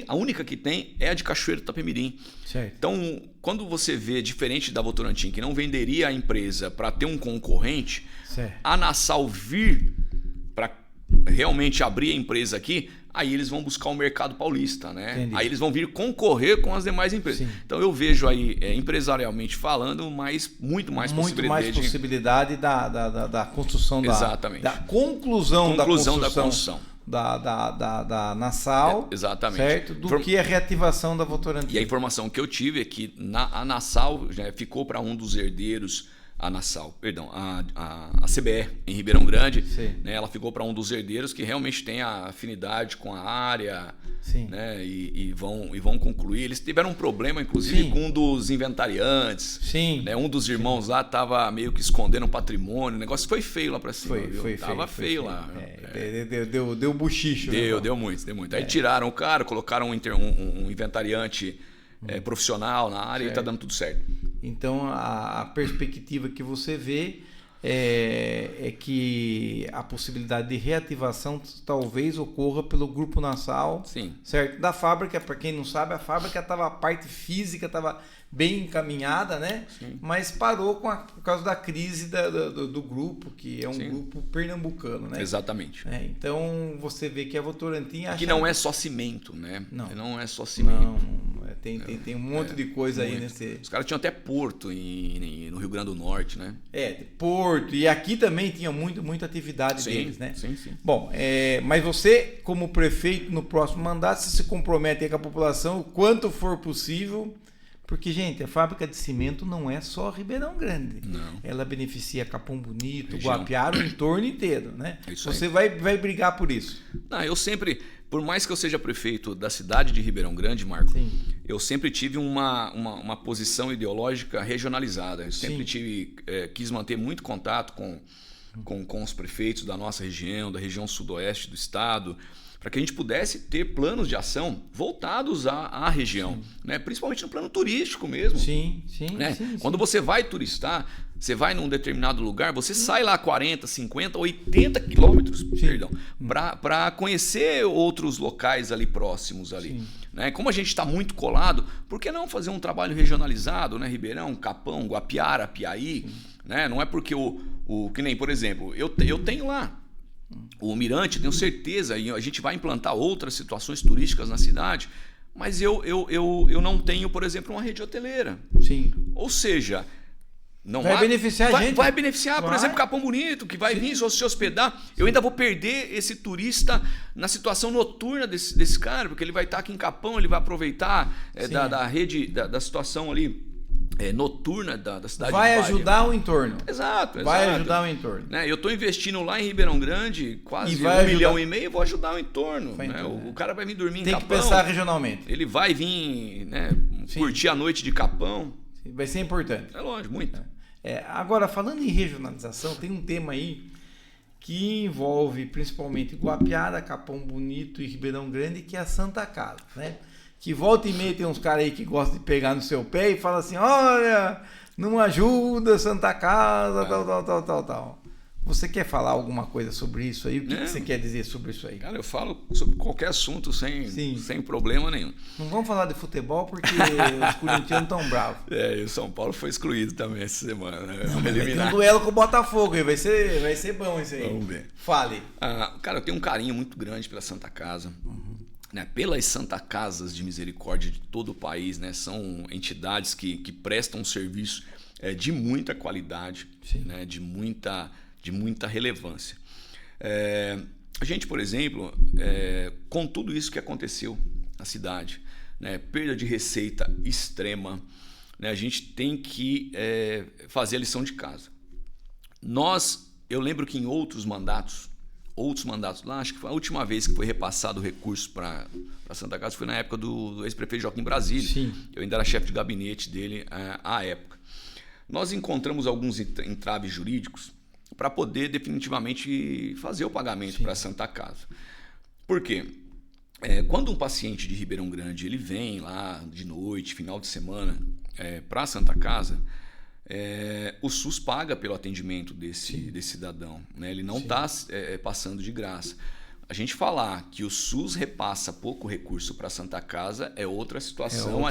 a única que tem é a de Cachoeira do Itapemirim. Certo. Então, quando você vê, diferente da Votorantim, que não venderia a empresa para ter um concorrente, a Nassau vir para realmente abrir a empresa aqui, aí eles vão buscar o mercado paulista, né? Entendi. Aí eles vão vir concorrer com as demais empresas. Sim. Então eu vejo aí, empresarialmente falando, muito mais possibilidade da construção Exatamente. da conclusão da construção construção. da Nassau, exatamente. certo? Do que a reativação da Votorantim. E a informação que eu tive é que a Nassau já ficou para um dos herdeiros, a CBE em Ribeirão Grande, né, ela ficou para um dos herdeiros que realmente tem a afinidade com a área, né, e vão concluir. Eles tiveram um problema, inclusive, com um dos inventariantes. Né, um dos irmãos lá estava meio que escondendo um patrimônio. O negócio foi feio lá para cima. Tava feio lá. Deu buchicho. Deu muito. Aí tiraram o cara, colocaram um inventariante profissional na área, e está dando tudo certo. Então, a perspectiva que você vê é que a possibilidade de reativação talvez ocorra pelo Grupo Nassau, certo? Da fábrica, para quem não sabe, a fábrica a parte física estava bem encaminhada, né? Mas parou por causa da crise do grupo, que é um grupo pernambucano, né? Exatamente. Então, você vê que a Votorantim... Que não é só cimento, né? Não é só cimento. Não. Tem um monte de coisa aí nesse... Os caras tinham até porto no Rio Grande do Norte, né? Porto. E aqui também tinha muita atividade deles, né? Sim. Bom, mas você, como prefeito, no próximo mandato, você se compromete aí com a população o quanto for possível. Porque, gente, a fábrica de cimento não é só Ribeirão Grande. Não. Ela beneficia Capão Bonito, Guapiara, o entorno inteiro, né? Você aí. vai brigar por isso. Eu sempre... Por mais que eu seja prefeito da cidade de Ribeirão Grande, Marco, eu sempre tive uma posição ideológica regionalizada. Eu sempre quis manter muito contato com os prefeitos da nossa região, da região sudoeste do estado, para que a gente pudesse ter planos de ação voltados à região, né? Principalmente no plano turístico mesmo. Sim. Quando você vai turistar, você vai num determinado lugar, você sai lá 40, 50, 80 quilômetros, para conhecer outros locais ali próximos ali. Né? Como a gente está muito colado, por que não fazer um trabalho regionalizado, né? Ribeirão, Capão, Guapiara, Piaí, né? Não é porque que nem, por exemplo, eu tenho lá o Mirante, tenho certeza, e a gente vai implantar outras situações turísticas na cidade, mas eu não tenho, por exemplo, uma rede hoteleira. Ou seja, vai beneficiar a gente. Vai beneficiar, por exemplo, Capão Bonito, que vai vir se hospedar. Eu ainda vou perder esse turista na situação noturna desse cara, porque ele vai estar aqui em Capão, ele vai aproveitar da rede, da situação ali noturna da cidade. Vai ajudar o entorno. Exato. Vai ajudar o entorno. Né? Eu estou investindo lá em Ribeirão Grande quase 1,5 milhão e vou ajudar o entorno. Né? O cara vai vir dormir em Capão. Tem que pensar regionalmente. Ele vai vir, né, curtir a noite de Capão. Vai ser importante. É lógico, muito. Agora, falando em regionalização, tem um tema aí que envolve principalmente Guapiara, Capão Bonito e Ribeirão Grande, que é a Santa Casa, né? Que volta e meia tem uns caras aí que gostam de pegar no seu pé e fala assim, olha, não ajuda Santa Casa, tal. Você quer falar alguma coisa sobre isso aí? O que você quer dizer sobre isso aí? Cara, eu falo sobre qualquer assunto sem problema nenhum. Não vamos falar de futebol porque os corintianos estão bravos. E o São Paulo foi excluído também essa semana. Né? Tem um duelo com o Botafogo aí, vai ser bom isso aí. Vamos ver. Fale. Cara, eu tenho um carinho muito grande pela Santa Casa. Né, pelas Santa Casas de Misericórdia de todo o país, né, são entidades que prestam um serviço de muita qualidade, né, de muita relevância. A gente, por exemplo, com tudo isso que aconteceu na cidade, né, perda de receita extrema, né, a gente tem que fazer a lição de casa. Eu lembro que em outros mandatos lá, acho que foi a última vez que foi repassado o recurso para Santa Casa, foi na época do ex-prefeito Joaquim Brasília. Eu ainda era chefe de gabinete dele à época. Nós encontramos alguns entraves jurídicos para poder definitivamente fazer o pagamento para a Santa Casa. Por quê? Quando um paciente de Ribeirão Grande ele vem lá de noite, final de semana, para a Santa Casa, o SUS paga pelo atendimento desse cidadão, né? Ele não está passando de graça. a gente falar que o SUS repassa pouco recurso para a Santa Casa é outra situação, outra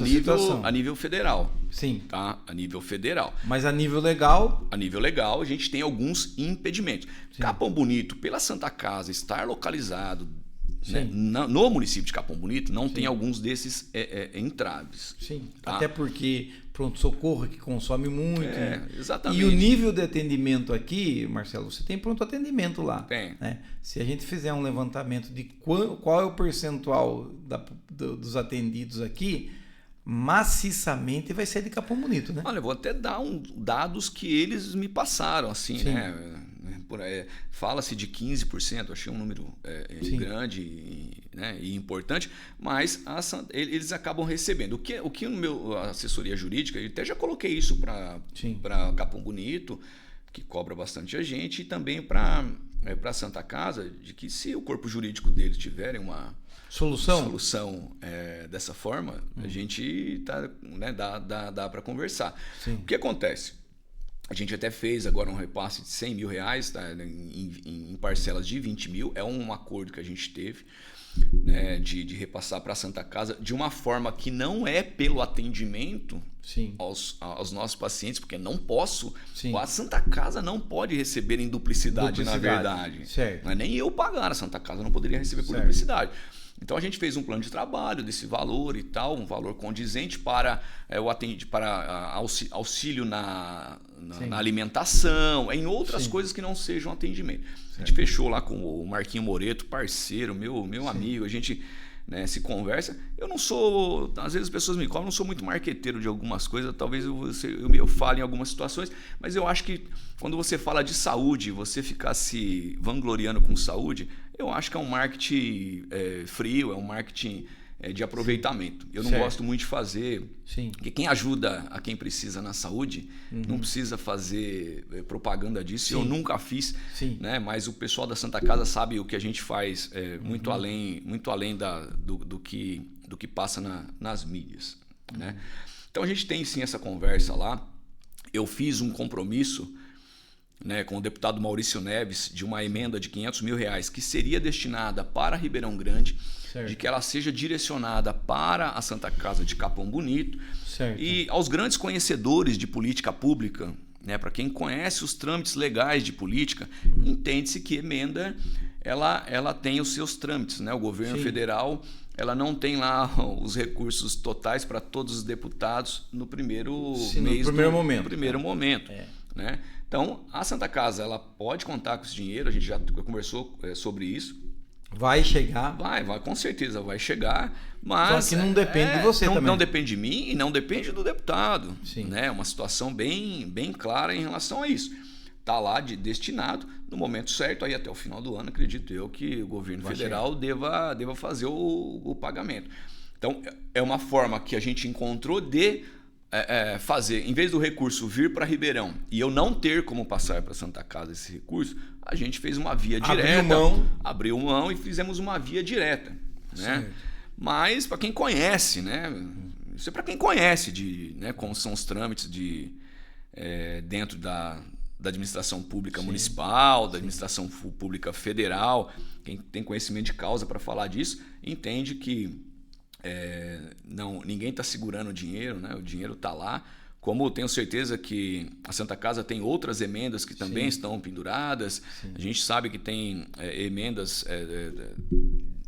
a nível federal. Sim. Tá? A nível federal. Mas a nível legal... A nível legal, a gente tem alguns impedimentos. Sim. Capão Bonito, pela Santa Casa estar localizado, né, no município de Capão Bonito, não tem alguns desses entraves. Sim, tá? até porque pronto-socorro que consome muito. Exatamente. E o nível de atendimento aqui, Marcelo, você tem pronto atendimento lá. Tem. Né? Se a gente fizer um levantamento de qual é o percentual dos atendidos aqui, maciçamente vai ser de Capão Bonito, né? Olha, eu vou até dar dados que eles me passaram, assim, né? Fala-se de 15%, achei um número grande né, e importante, mas eles acabam recebendo. O que no meu assessoria jurídica, eu até já coloquei isso para Capão Bonito, que cobra bastante a gente, e também para Santa Casa, de que se o corpo jurídico deles tiverem uma solução dessa forma, a gente dá para conversar. Sim. O que acontece? A gente até fez agora um repasse de 100 mil reais, tá, em parcelas de 20 mil. É um acordo que a gente teve, né, de repassar para a Santa Casa de uma forma que não é pelo atendimento aos nossos pacientes, porque não posso. A Santa Casa não pode receber em duplicidade. Na verdade. Certo. Não é nem eu pagar, a Santa Casa não poderia receber por duplicidade. Então a gente fez um plano de trabalho desse valor e tal, um valor condizente para auxílio na alimentação, em outras coisas que não sejam atendimento. Certo. A gente fechou lá com o Marquinho Moreto, parceiro, meu amigo, a gente, né, se conversa. Eu não sou, às vezes as pessoas me cobram, eu não sou muito marqueteiro de algumas coisas, talvez eu fale em algumas situações, mas eu acho que quando você fala de saúde, você ficar se vangloriando com saúde, eu acho que é um marketing frio, é um marketing de aproveitamento. Eu não gosto muito de fazer, porque quem ajuda a quem precisa na saúde não precisa fazer propaganda disso. Eu nunca fiz, né? Mas o pessoal da Santa Casa sabe o que a gente faz muito além do que passa nas mídias. Né? Então a gente tem sim essa conversa lá. Eu fiz um compromisso, né, com o deputado Maurício Neves, de uma emenda de 500 mil reais que seria destinada para Ribeirão Grande, de que ela seja direcionada para a Santa Casa de Capão Bonito. Certo. E aos grandes conhecedores de política pública, né, para quem conhece os trâmites legais de política, entende-se que emenda ela tem os seus trâmites. Né? O governo federal ela não tem lá os recursos totais para todos os deputados no primeiro momento. Né? Então, a Santa Casa ela pode contar com esse dinheiro, a gente já conversou sobre isso. Vai chegar. Vai, com certeza vai chegar, mas... Só que não depende de você também. Não depende de mim e não depende do deputado. Né? Uma situação bem clara em relação a isso. Está lá destinado no momento certo, aí até o final do ano, acredito eu, que o governo federal deva fazer o pagamento. Então, é uma forma que a gente encontrou de fazer, em vez do recurso vir para Ribeirão e eu não ter como passar para Santa Casa esse recurso, a gente fez uma via direta, abriu mão e fizemos uma via direta, né? Mas para quem conhece, né? Isso é para quem conhece né, como são os trâmites dentro da administração pública municipal, da administração pública federal. Quem tem conhecimento de causa para falar disso entende que ninguém está segurando o dinheiro, né? O dinheiro está lá. Como eu tenho certeza que a Santa Casa tem outras emendas que também estão penduradas. A gente sabe que tem emendas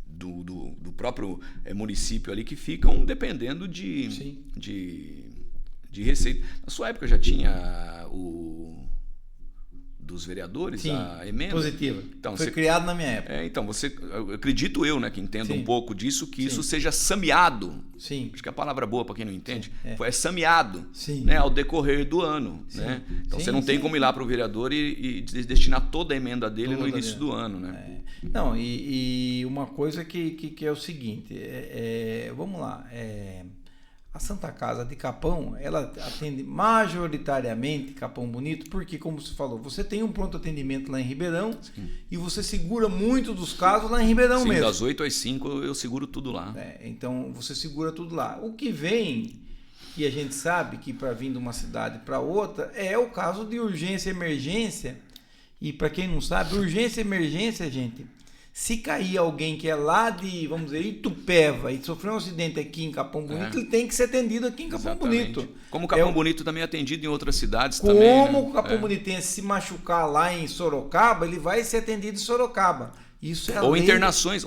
do próprio município ali que ficam dependendo de receita. Na sua época já tinha dos vereadores, a emenda positiva. Então, foi criado na minha época. Então, acredito eu, né, que entendo um pouco disso, que isso seja sameado. Acho que é a palavra boa para quem não entende. É sameado, né, ao decorrer do ano. Né? Então, você não tem como ir lá para o vereador e destinar toda a emenda dele no início do ano. Né? Não, e uma coisa que é o seguinte, vamos lá, a Santa Casa de Capão, ela atende majoritariamente Capão Bonito, porque, como você falou, você tem um pronto atendimento lá em Ribeirão e você segura muito dos casos lá em Ribeirão mesmo. Das 8 às 5 eu seguro tudo lá. Então, você segura tudo lá. O que vem, que a gente sabe que para vir de uma cidade para outra, é o caso de urgência e emergência. E para quem não sabe, urgência e emergência, gente, Se cair alguém que é lá de, vamos dizer, Itupeva e sofrer um acidente aqui em Capão Bonito, ele tem que ser atendido aqui em Capão Bonito. Como Capão Bonito também é atendido em outras cidades como também. Como o Capão Bonitense se machucar lá em Sorocaba, ele vai ser atendido em Sorocaba. Isso é ou internações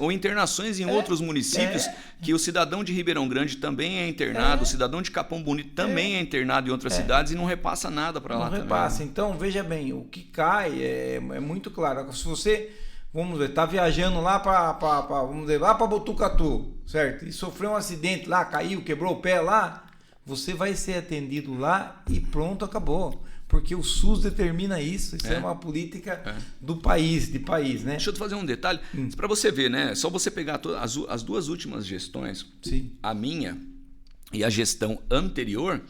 em outros municípios, que o cidadão de Ribeirão Grande também é internado, o cidadão de Capão Bonito também é internado em outras cidades e não repassa nada para lá também. Não repassa. Então, veja bem, o que cai é muito claro. Se você, vamos ver, está viajando lá para Botucatu, certo? E sofreu um acidente lá, caiu, quebrou o pé lá, você vai ser atendido lá e pronto, acabou. Porque o SUS determina isso. Isso é uma política do país, né? Deixa eu te fazer um detalhe. Para você ver, né? Só você pegar as duas últimas gestões, a minha e a gestão anterior,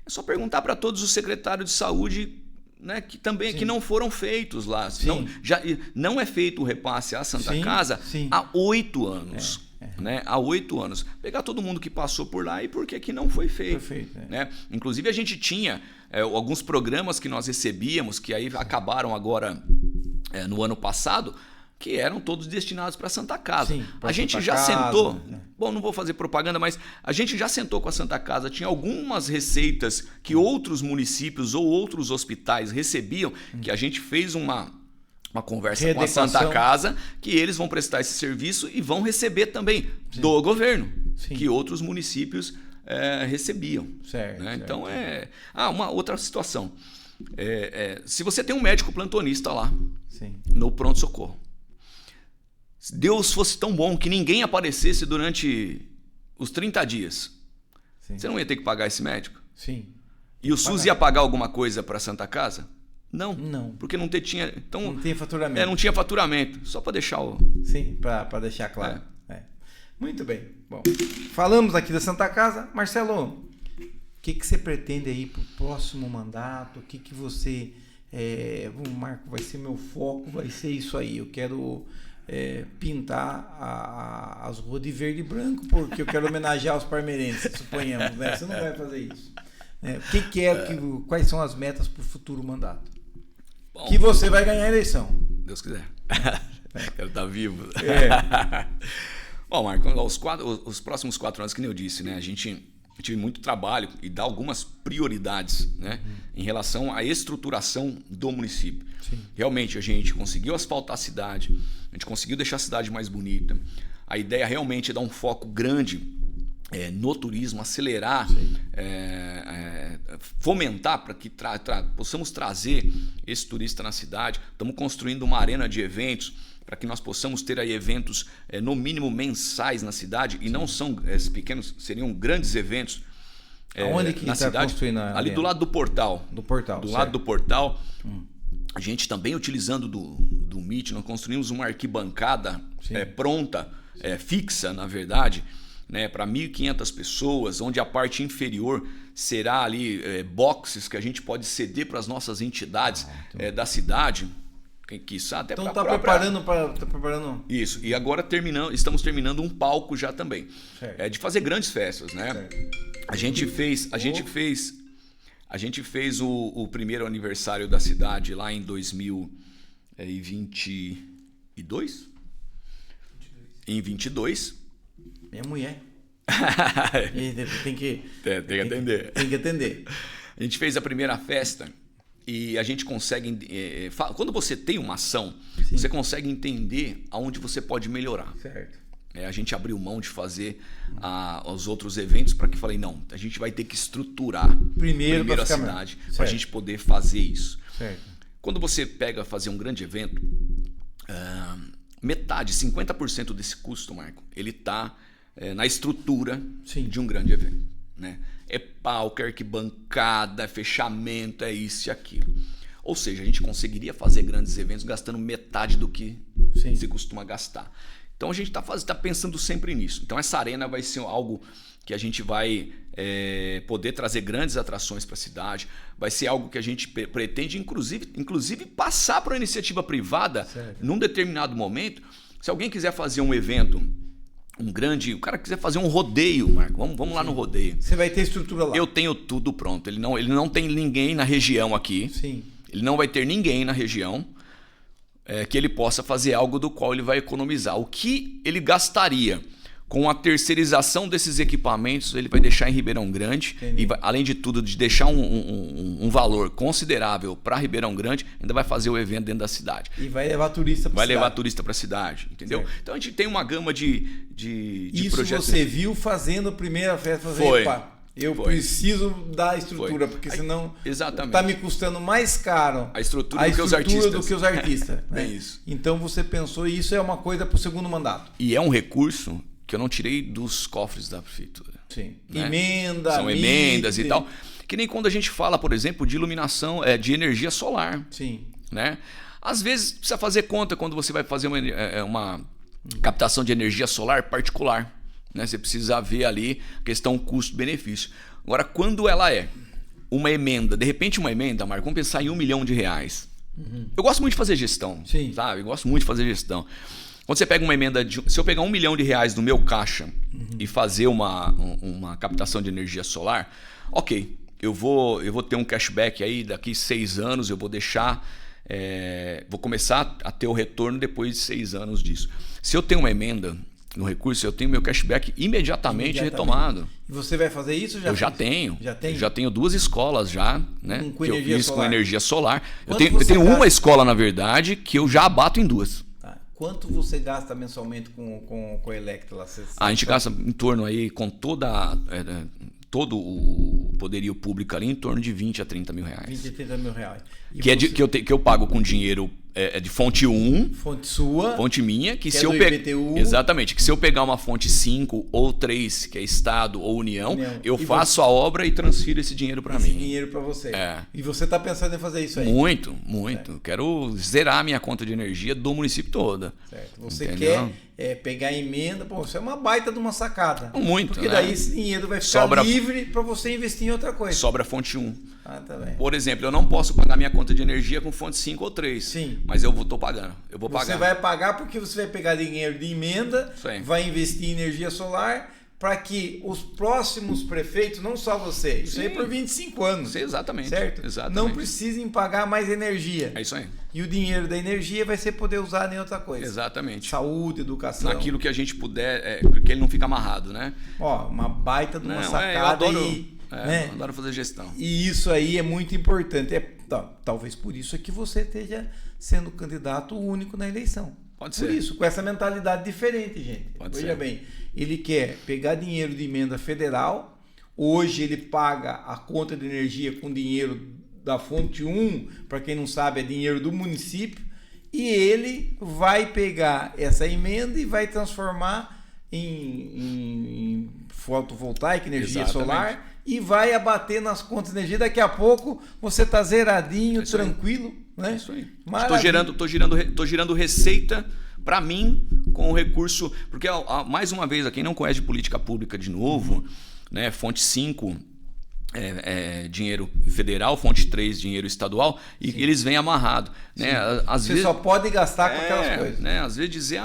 é só perguntar para todos os secretários de saúde, né, que também que não foram feitos lá. Não é feito o repasse à Santa Casa há 8 anos. Né? Há 8 anos. Pegar todo mundo que passou por lá e por que não foi feito. Né? Inclusive, a gente tinha alguns programas que nós recebíamos, que aí acabaram agora no ano passado, que eram todos destinados para a Santa Casa. A gente já sentou, bom, não vou fazer propaganda, mas a gente já sentou com a Santa Casa, tinha algumas receitas que outros municípios ou outros hospitais recebiam, que a gente fez uma conversa com a Santa Casa, que eles vão prestar esse serviço e vão receber também do governo, que outros municípios recebiam. Né? Então, uma outra situação. Se você tem um médico plantonista lá, no pronto-socorro, se Deus fosse tão bom que ninguém aparecesse durante os 30 dias, você não ia ter que pagar esse médico? E o SUS ia pagar alguma coisa para a Santa Casa? Não, porque não tinha. Então, não tinha faturamento. Não tinha faturamento. Só para deixar o. Sim, para deixar claro. Muito bem. Bom, falamos aqui da Santa Casa. Marcelo, o que você pretende aí para o próximo mandato? O que você. Marco, vai ser meu foco, vai ser isso aí. Eu quero pintar as ruas de verde e branco, porque eu quero homenagear os parmeirenses, suponhamos, né? Você não vai fazer isso. Quais são as metas para o futuro mandato? Bom, que você vai ganhar a eleição. Deus quiser. Quero estar vivo. Bom, Marco, os próximos 4 anos, que nem eu disse, né? A gente tive muito trabalho e dá algumas prioridades, né? Em relação à estruturação do município. Realmente, a gente conseguiu asfaltar a cidade, a gente conseguiu deixar a cidade mais bonita. A ideia realmente é dar um foco grande no turismo, acelerar, fomentar para que possamos trazer esse turista na cidade. Estamos construindo uma arena de eventos para que nós possamos ter aí eventos no mínimo mensais na cidade, e não são pequenos, seriam grandes eventos Onde que na cidade, construindo a ali arena? Do lado do portal. Do lado do portal. A gente também, utilizando do Meet, nós construímos uma arquibancada pronta, fixa, na verdade, né, para 1.500 pessoas, onde a parte inferior será ali boxes que a gente pode ceder para as nossas entidades da cidade. Quiçá até então está preparando. Isso, e agora estamos terminando um palco já também. De fazer grandes festas, né? A gente fez o primeiro aniversário da cidade lá em 2022. Em 22. Minha mulher. Tem que atender. Tem que atender. A gente fez a primeira festa e a gente consegue... quando você tem uma ação, você consegue entender aonde você pode melhorar. Certo. A gente abriu mão de fazer os outros eventos para que falei, não, a gente vai ter que estruturar primeiro a cidade para a gente poder fazer isso. Certo. Quando você pega fazer um grande evento, metade, 50% desse custo, Marco, ele está na estrutura de um grande evento. Né? É palco, é arquibancada, é fechamento, é isso e aquilo. Ou seja, a gente conseguiria fazer grandes eventos gastando metade do que se costuma gastar. Então a gente está pensando sempre nisso. Então essa arena vai ser algo que a gente vai poder trazer grandes atrações para a cidade. Vai ser algo que a gente pretende, inclusive passar para a iniciativa privada num determinado momento. Se alguém quiser fazer um evento, o cara quiser fazer um rodeio, Marco, vamos lá no rodeio. Você vai ter estrutura lá. Eu tenho tudo pronto. Ele não tem ninguém na região aqui. Sim. Ele não vai ter ninguém na região. que ele possa fazer algo do qual ele vai economizar. O que ele gastaria com a terceirização desses equipamentos, ele vai deixar em Ribeirão Grande. E vai, além de tudo, de deixar um valor considerável para Ribeirão Grande, ainda vai fazer o evento dentro da cidade. E vai levar turista para a cidade. Vai levar turista para a cidade, entendeu? Certo. Então a gente tem uma gama de projetos. Isso você viu fazendo a primeira festa? Eu preciso da estrutura, porque senão está me custando mais caro a estrutura do que os artistas. Né? É isso. Então você pensou, e isso é uma coisa para o segundo mandato. E é um recurso que eu não tirei dos cofres da prefeitura. Sim. Né? São emendas e tal. Que nem quando a gente fala, por exemplo, de iluminação, de energia solar. Sim. Né? Às vezes precisa fazer conta quando você vai fazer uma captação de energia solar particular. Né? Você precisa ver ali a questão custo-benefício. Agora, quando ela é uma emenda, de repente uma emenda, Marco, vamos pensar em R$1 milhão. Eu gosto muito de fazer gestão. Sim. Sabe? Eu gosto muito de fazer gestão. Quando você pega uma emenda, se eu pegar R$1 milhão do meu caixa e fazer uma captação de energia solar, ok, eu vou ter um cashback aí daqui 6 anos, eu vou deixar, vou começar a ter o retorno depois de 6 anos disso. Se eu tenho uma emenda no recurso, eu tenho meu cashback imediatamente retomado. E você vai fazer isso? Já tenho. Já tem? Já tenho 2 escolas já, né? Com que eu fiz solar. Com energia solar. Eu tenho uma escola, na verdade, que eu já abato em 2. Tá. Quanto você gasta mensalmente com a Electra lá? A gente gasta em torno aí, com todo o poderio público ali, em torno de R$20 a R$30 mil. 20 a 30 mil reais. Que eu pago com dinheiro de fonte 1. Fonte sua. Fonte minha. Que se é eu IPTU. Exatamente. Que se eu pegar uma fonte 5 ou 3, que é Estado ou União, eu faço a obra e transfiro esse dinheiro para mim. Esse dinheiro para você. E você está pensando em fazer isso aí? Muito. Quero zerar a minha conta de energia do município toda. Certo. Você quer pegar a emenda, isso é uma baita de uma sacada. Muito. Porque daí esse dinheiro vai ficar livre para você investir em outra coisa. Sobra fonte 1. Tá bem. Por exemplo, eu não posso pagar minha conta de energia com fonte 5 ou 3. Sim. Mas eu estou pagando. Você vai pagar porque você vai pegar dinheiro de emenda, vai investir em energia solar, para que os próximos prefeitos, não só você, isso aí por 25 anos. Exatamente. Certo? Exatamente. Não precisem pagar mais energia. É isso aí. E o dinheiro da energia vai ser poder usar em outra coisa. Exatamente. Saúde, educação. Naquilo que a gente puder, porque ele não fica amarrado, né? Uma baita de uma sacada eu adoro, aí. Né? Eu adoro fazer gestão. E isso aí é muito importante. Talvez por isso é que você esteja sendo candidato único na eleição. Pode ser. Por isso, com essa mentalidade diferente, gente. Veja bem, ele quer pegar dinheiro de emenda federal. Hoje ele paga a conta de energia com dinheiro da fonte 1, para quem não sabe, é dinheiro do município. E ele vai pegar essa emenda e vai transformar em fotovoltaica, energia solar, e vai abater nas contas de energia. Daqui a pouco você está zeradinho, tranquilo. Né? Isso aí. Estou gerando receita para mim com o recurso. Porque, mais uma vez, quem não conhece de política pública de novo, né, fonte 5 dinheiro federal, fonte 3 dinheiro estadual, e eles vêm amarrado. Né? Às vezes, só pode gastar com aquelas coisas. Né? Às vezes dizer,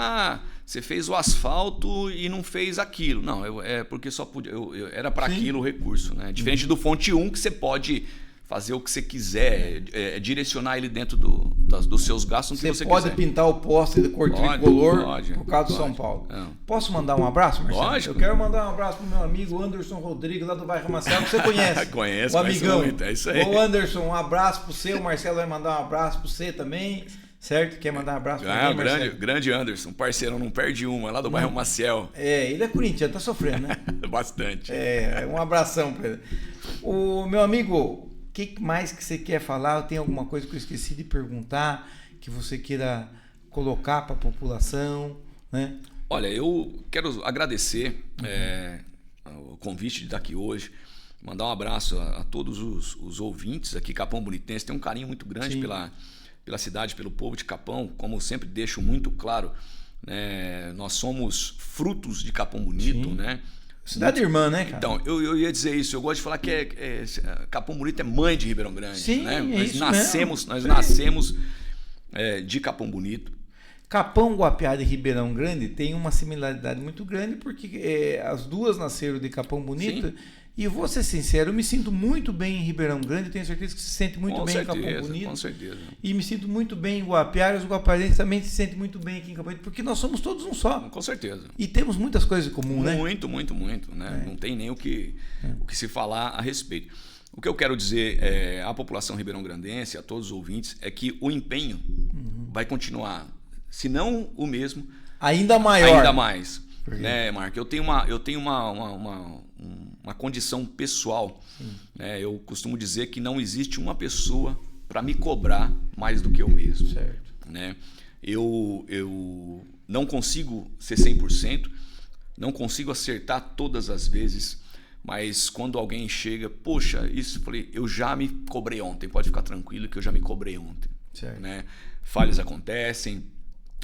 você fez o asfalto e não fez aquilo. Não, porque só podia. Era para aquilo o recurso. Né? Diferente do fonte 1, que você pode fazer o que você quiser, direcionar ele dentro dos seus gastos. Você pode pintar o poste de cor tricolor por causa do São Paulo. Posso mandar um abraço, Marcelo? Lógico. Eu quero mandar um abraço para o meu amigo Anderson Rodrigues, lá do bairro Marcelo, que você conhece. Conheço, o amigão. Muito, é isso aí. Ô Anderson, um abraço para você. O Marcelo vai mandar um abraço para você também. Certo? Quer mandar um abraço para você? Grande Anderson, parceirão, não perde uma, lá do bairro Maciel. Ele é corintiano, tá sofrendo, né? Bastante. Um abração para ele. O meu amigo, o que mais que você quer falar? Tem alguma coisa que eu esqueci de perguntar, que você queira colocar para a população, né? Olha, eu quero agradecer o convite de estar aqui hoje, mandar um abraço a todos os ouvintes aqui, Capão Bonitense, tem um carinho muito grande pela cidade, pelo povo de Capão, como eu sempre deixo muito claro, né? Nós somos frutos de Capão Bonito, né? Cidade irmã, né, cara? Então, eu ia dizer isso. Eu gosto de falar que Capão Bonito é mãe de Ribeirão Grande. Sim, né? Nós nascemos de Capão Bonito. Capão, Guapiara e Ribeirão Grande tem uma similaridade muito grande, porque as duas nasceram de Capão Bonito. Sim. E eu vou ser sincero, eu me sinto muito bem em Ribeirão Grande, tenho certeza que se sente muito bem em Capão Bonito. Com certeza. E me sinto muito bem em Guapiara, os guaparenses também se sentem muito bem aqui em Capão Bonito, porque nós somos todos um só. Com certeza. E temos muitas coisas em comum, né? Muito, né? Não tem nem o que se falar a respeito. O que eu quero dizer à população ribeirão-grandense, a todos os ouvintes, é que o empenho vai continuar, se não o mesmo, ainda maior. Ainda mais. Né, Marco? Eu tenho uma condição pessoal. Né? Eu costumo dizer que não existe uma pessoa para me cobrar mais do que eu mesmo. Certo. Né? Eu não consigo ser 100%, não consigo acertar todas as vezes, mas quando alguém chega, poxa, isso, eu falei, eu já me cobrei ontem, pode ficar tranquilo que eu já me cobrei ontem. Certo. Né? Falhas acontecem,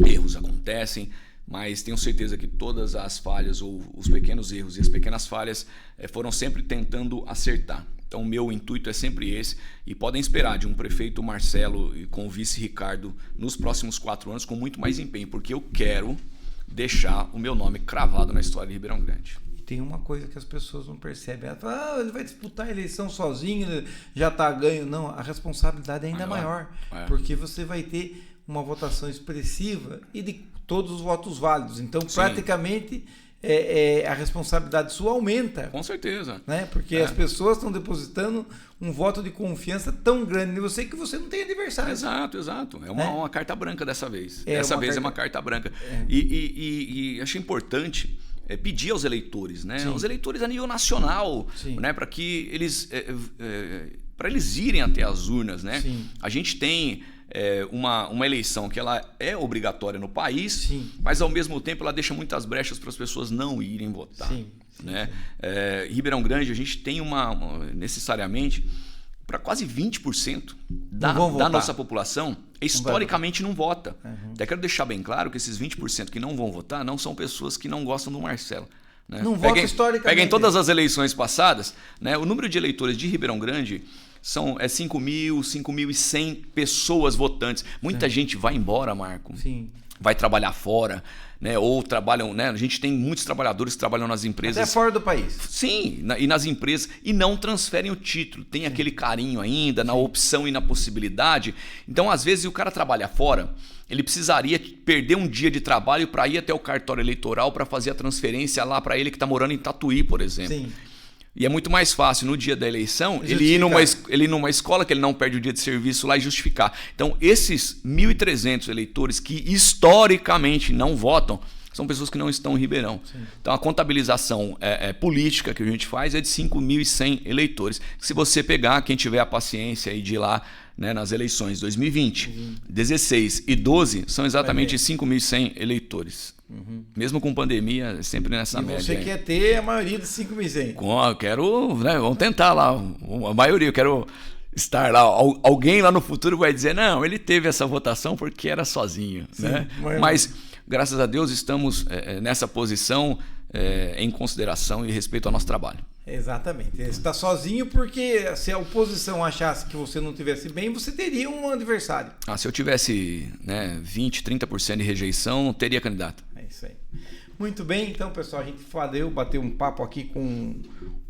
erros acontecem, mas tenho certeza que todas as falhas ou os pequenos erros e as pequenas falhas foram sempre tentando acertar. Então o meu intuito é sempre esse, e podem esperar de um prefeito Marcelo e com o vice Ricardo nos próximos 4 anos com muito mais empenho, porque eu quero deixar o meu nome cravado na história de Ribeirão Grande. E tem uma coisa que as pessoas não percebem, ela fala, ele vai disputar a eleição sozinho, ele já está ganho. Não, a responsabilidade é ainda maior, porque você vai ter uma votação expressiva e de todos os votos válidos. Então, praticamente, a responsabilidade sua aumenta. Com certeza. Né? Porque as pessoas estão depositando um voto de confiança tão grande em você que você não tem adversário. Exato. É uma carta branca dessa vez. Dessa vez é uma carta branca. E achei importante pedir aos eleitores, né? Aos eleitores a nível nacional, né? Para que eles, para eles irem até as urnas. Né? A gente tem uma eleição que ela é obrigatória no país, mas ao mesmo tempo ela deixa muitas brechas para as pessoas não irem votar. Né? Ribeirão Grande, a gente tem necessariamente, para quase 20% da nossa população, historicamente não vota. Até quero deixar bem claro que esses 20% que não vão votar não são pessoas que não gostam do Marcelo. Né? Não votam historicamente. Peguem todas as eleições passadas, né? O número de eleitores de Ribeirão Grande são 5.100 pessoas votantes. Muita gente vai embora, Marco. Vai trabalhar fora, né? Ou trabalham, né? A gente tem muitos trabalhadores que trabalham nas empresas. Até fora do país. Sim, e nas empresas, e não transferem o título. Tem aquele carinho ainda na opção e na possibilidade. Então, às vezes, o cara trabalha fora, ele precisaria perder um dia de trabalho para ir até o cartório eleitoral para fazer a transferência lá para ele que está morando em Tatuí, por exemplo. E é muito mais fácil, no dia da eleição, ele ir numa escola que ele não perde o dia de serviço lá e justificar. Então, esses 1.300 eleitores que historicamente não votam, são pessoas que não estão em Ribeirão. Então, a contabilização política que a gente faz é de 5.100 eleitores. Se você pegar, quem tiver a paciência aí de ir lá, né, nas eleições 2020, 16 e 12, são exatamente 5.100 eleitores. Mesmo com pandemia, sempre nessa média. Você quer ter a maioria dos 5.100? Quero, né, vamos tentar lá, a maioria, eu quero estar lá. Alguém lá no futuro vai dizer, não, ele teve essa votação porque era sozinho. Né? Mas, graças a Deus, estamos nessa posição em consideração e respeito ao nosso trabalho. Exatamente. Você está sozinho porque se a oposição achasse que você não estivesse bem, você teria um adversário. Se eu tivesse 20%, 30% de rejeição, não teria candidato. É isso aí. Muito bem, então, pessoal, a gente bateu um papo aqui com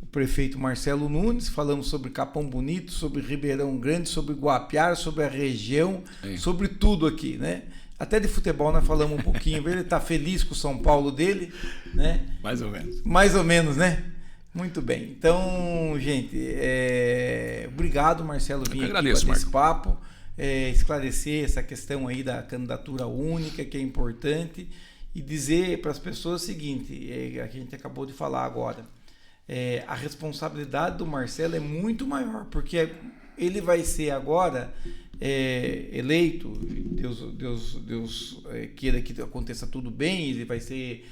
o prefeito Marcelo Nunes, falamos sobre Capão Bonito, sobre Ribeirão Grande, sobre Guapiara, sobre a região, sobre tudo aqui, né? Até de futebol nós falamos um pouquinho. Ele está feliz com o São Paulo dele, né? Mais ou menos. Mais ou menos, né? Muito bem. Então, gente, obrigado, Marcelo, vir aqui bater esse papo, esclarecer essa questão aí da candidatura única, que é importante, e dizer para as pessoas o seguinte, a gente acabou de falar agora, a responsabilidade do Marcelo é muito maior, porque ele vai ser agora eleito, Deus queira que aconteça tudo bem, ele vai ser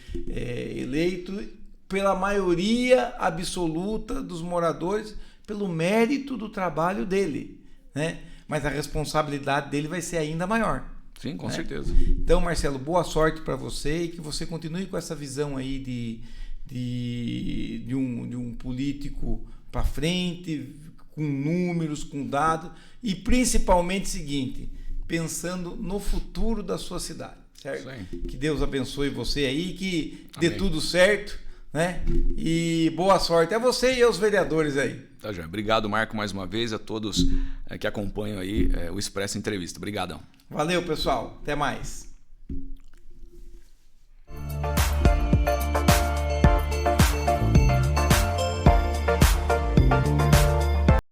eleito pela maioria absoluta dos moradores, pelo mérito do trabalho dele, né? Mas a responsabilidade dele vai ser ainda maior. Sim, com certeza. Então, Marcelo, boa sorte para você e que você continue com essa visão aí de um político para frente, com números, com dados, e principalmente o seguinte, pensando no futuro da sua cidade. certo? Isso aí. Que Deus abençoe você aí, que dê Amém. tudo certo, né? E boa sorte a você e aos vereadores aí. Tá, Joia. Obrigado, Marco, mais uma vez, a todos que acompanham aí o Expresso Entrevista. Obrigadão. Valeu, pessoal. Até mais.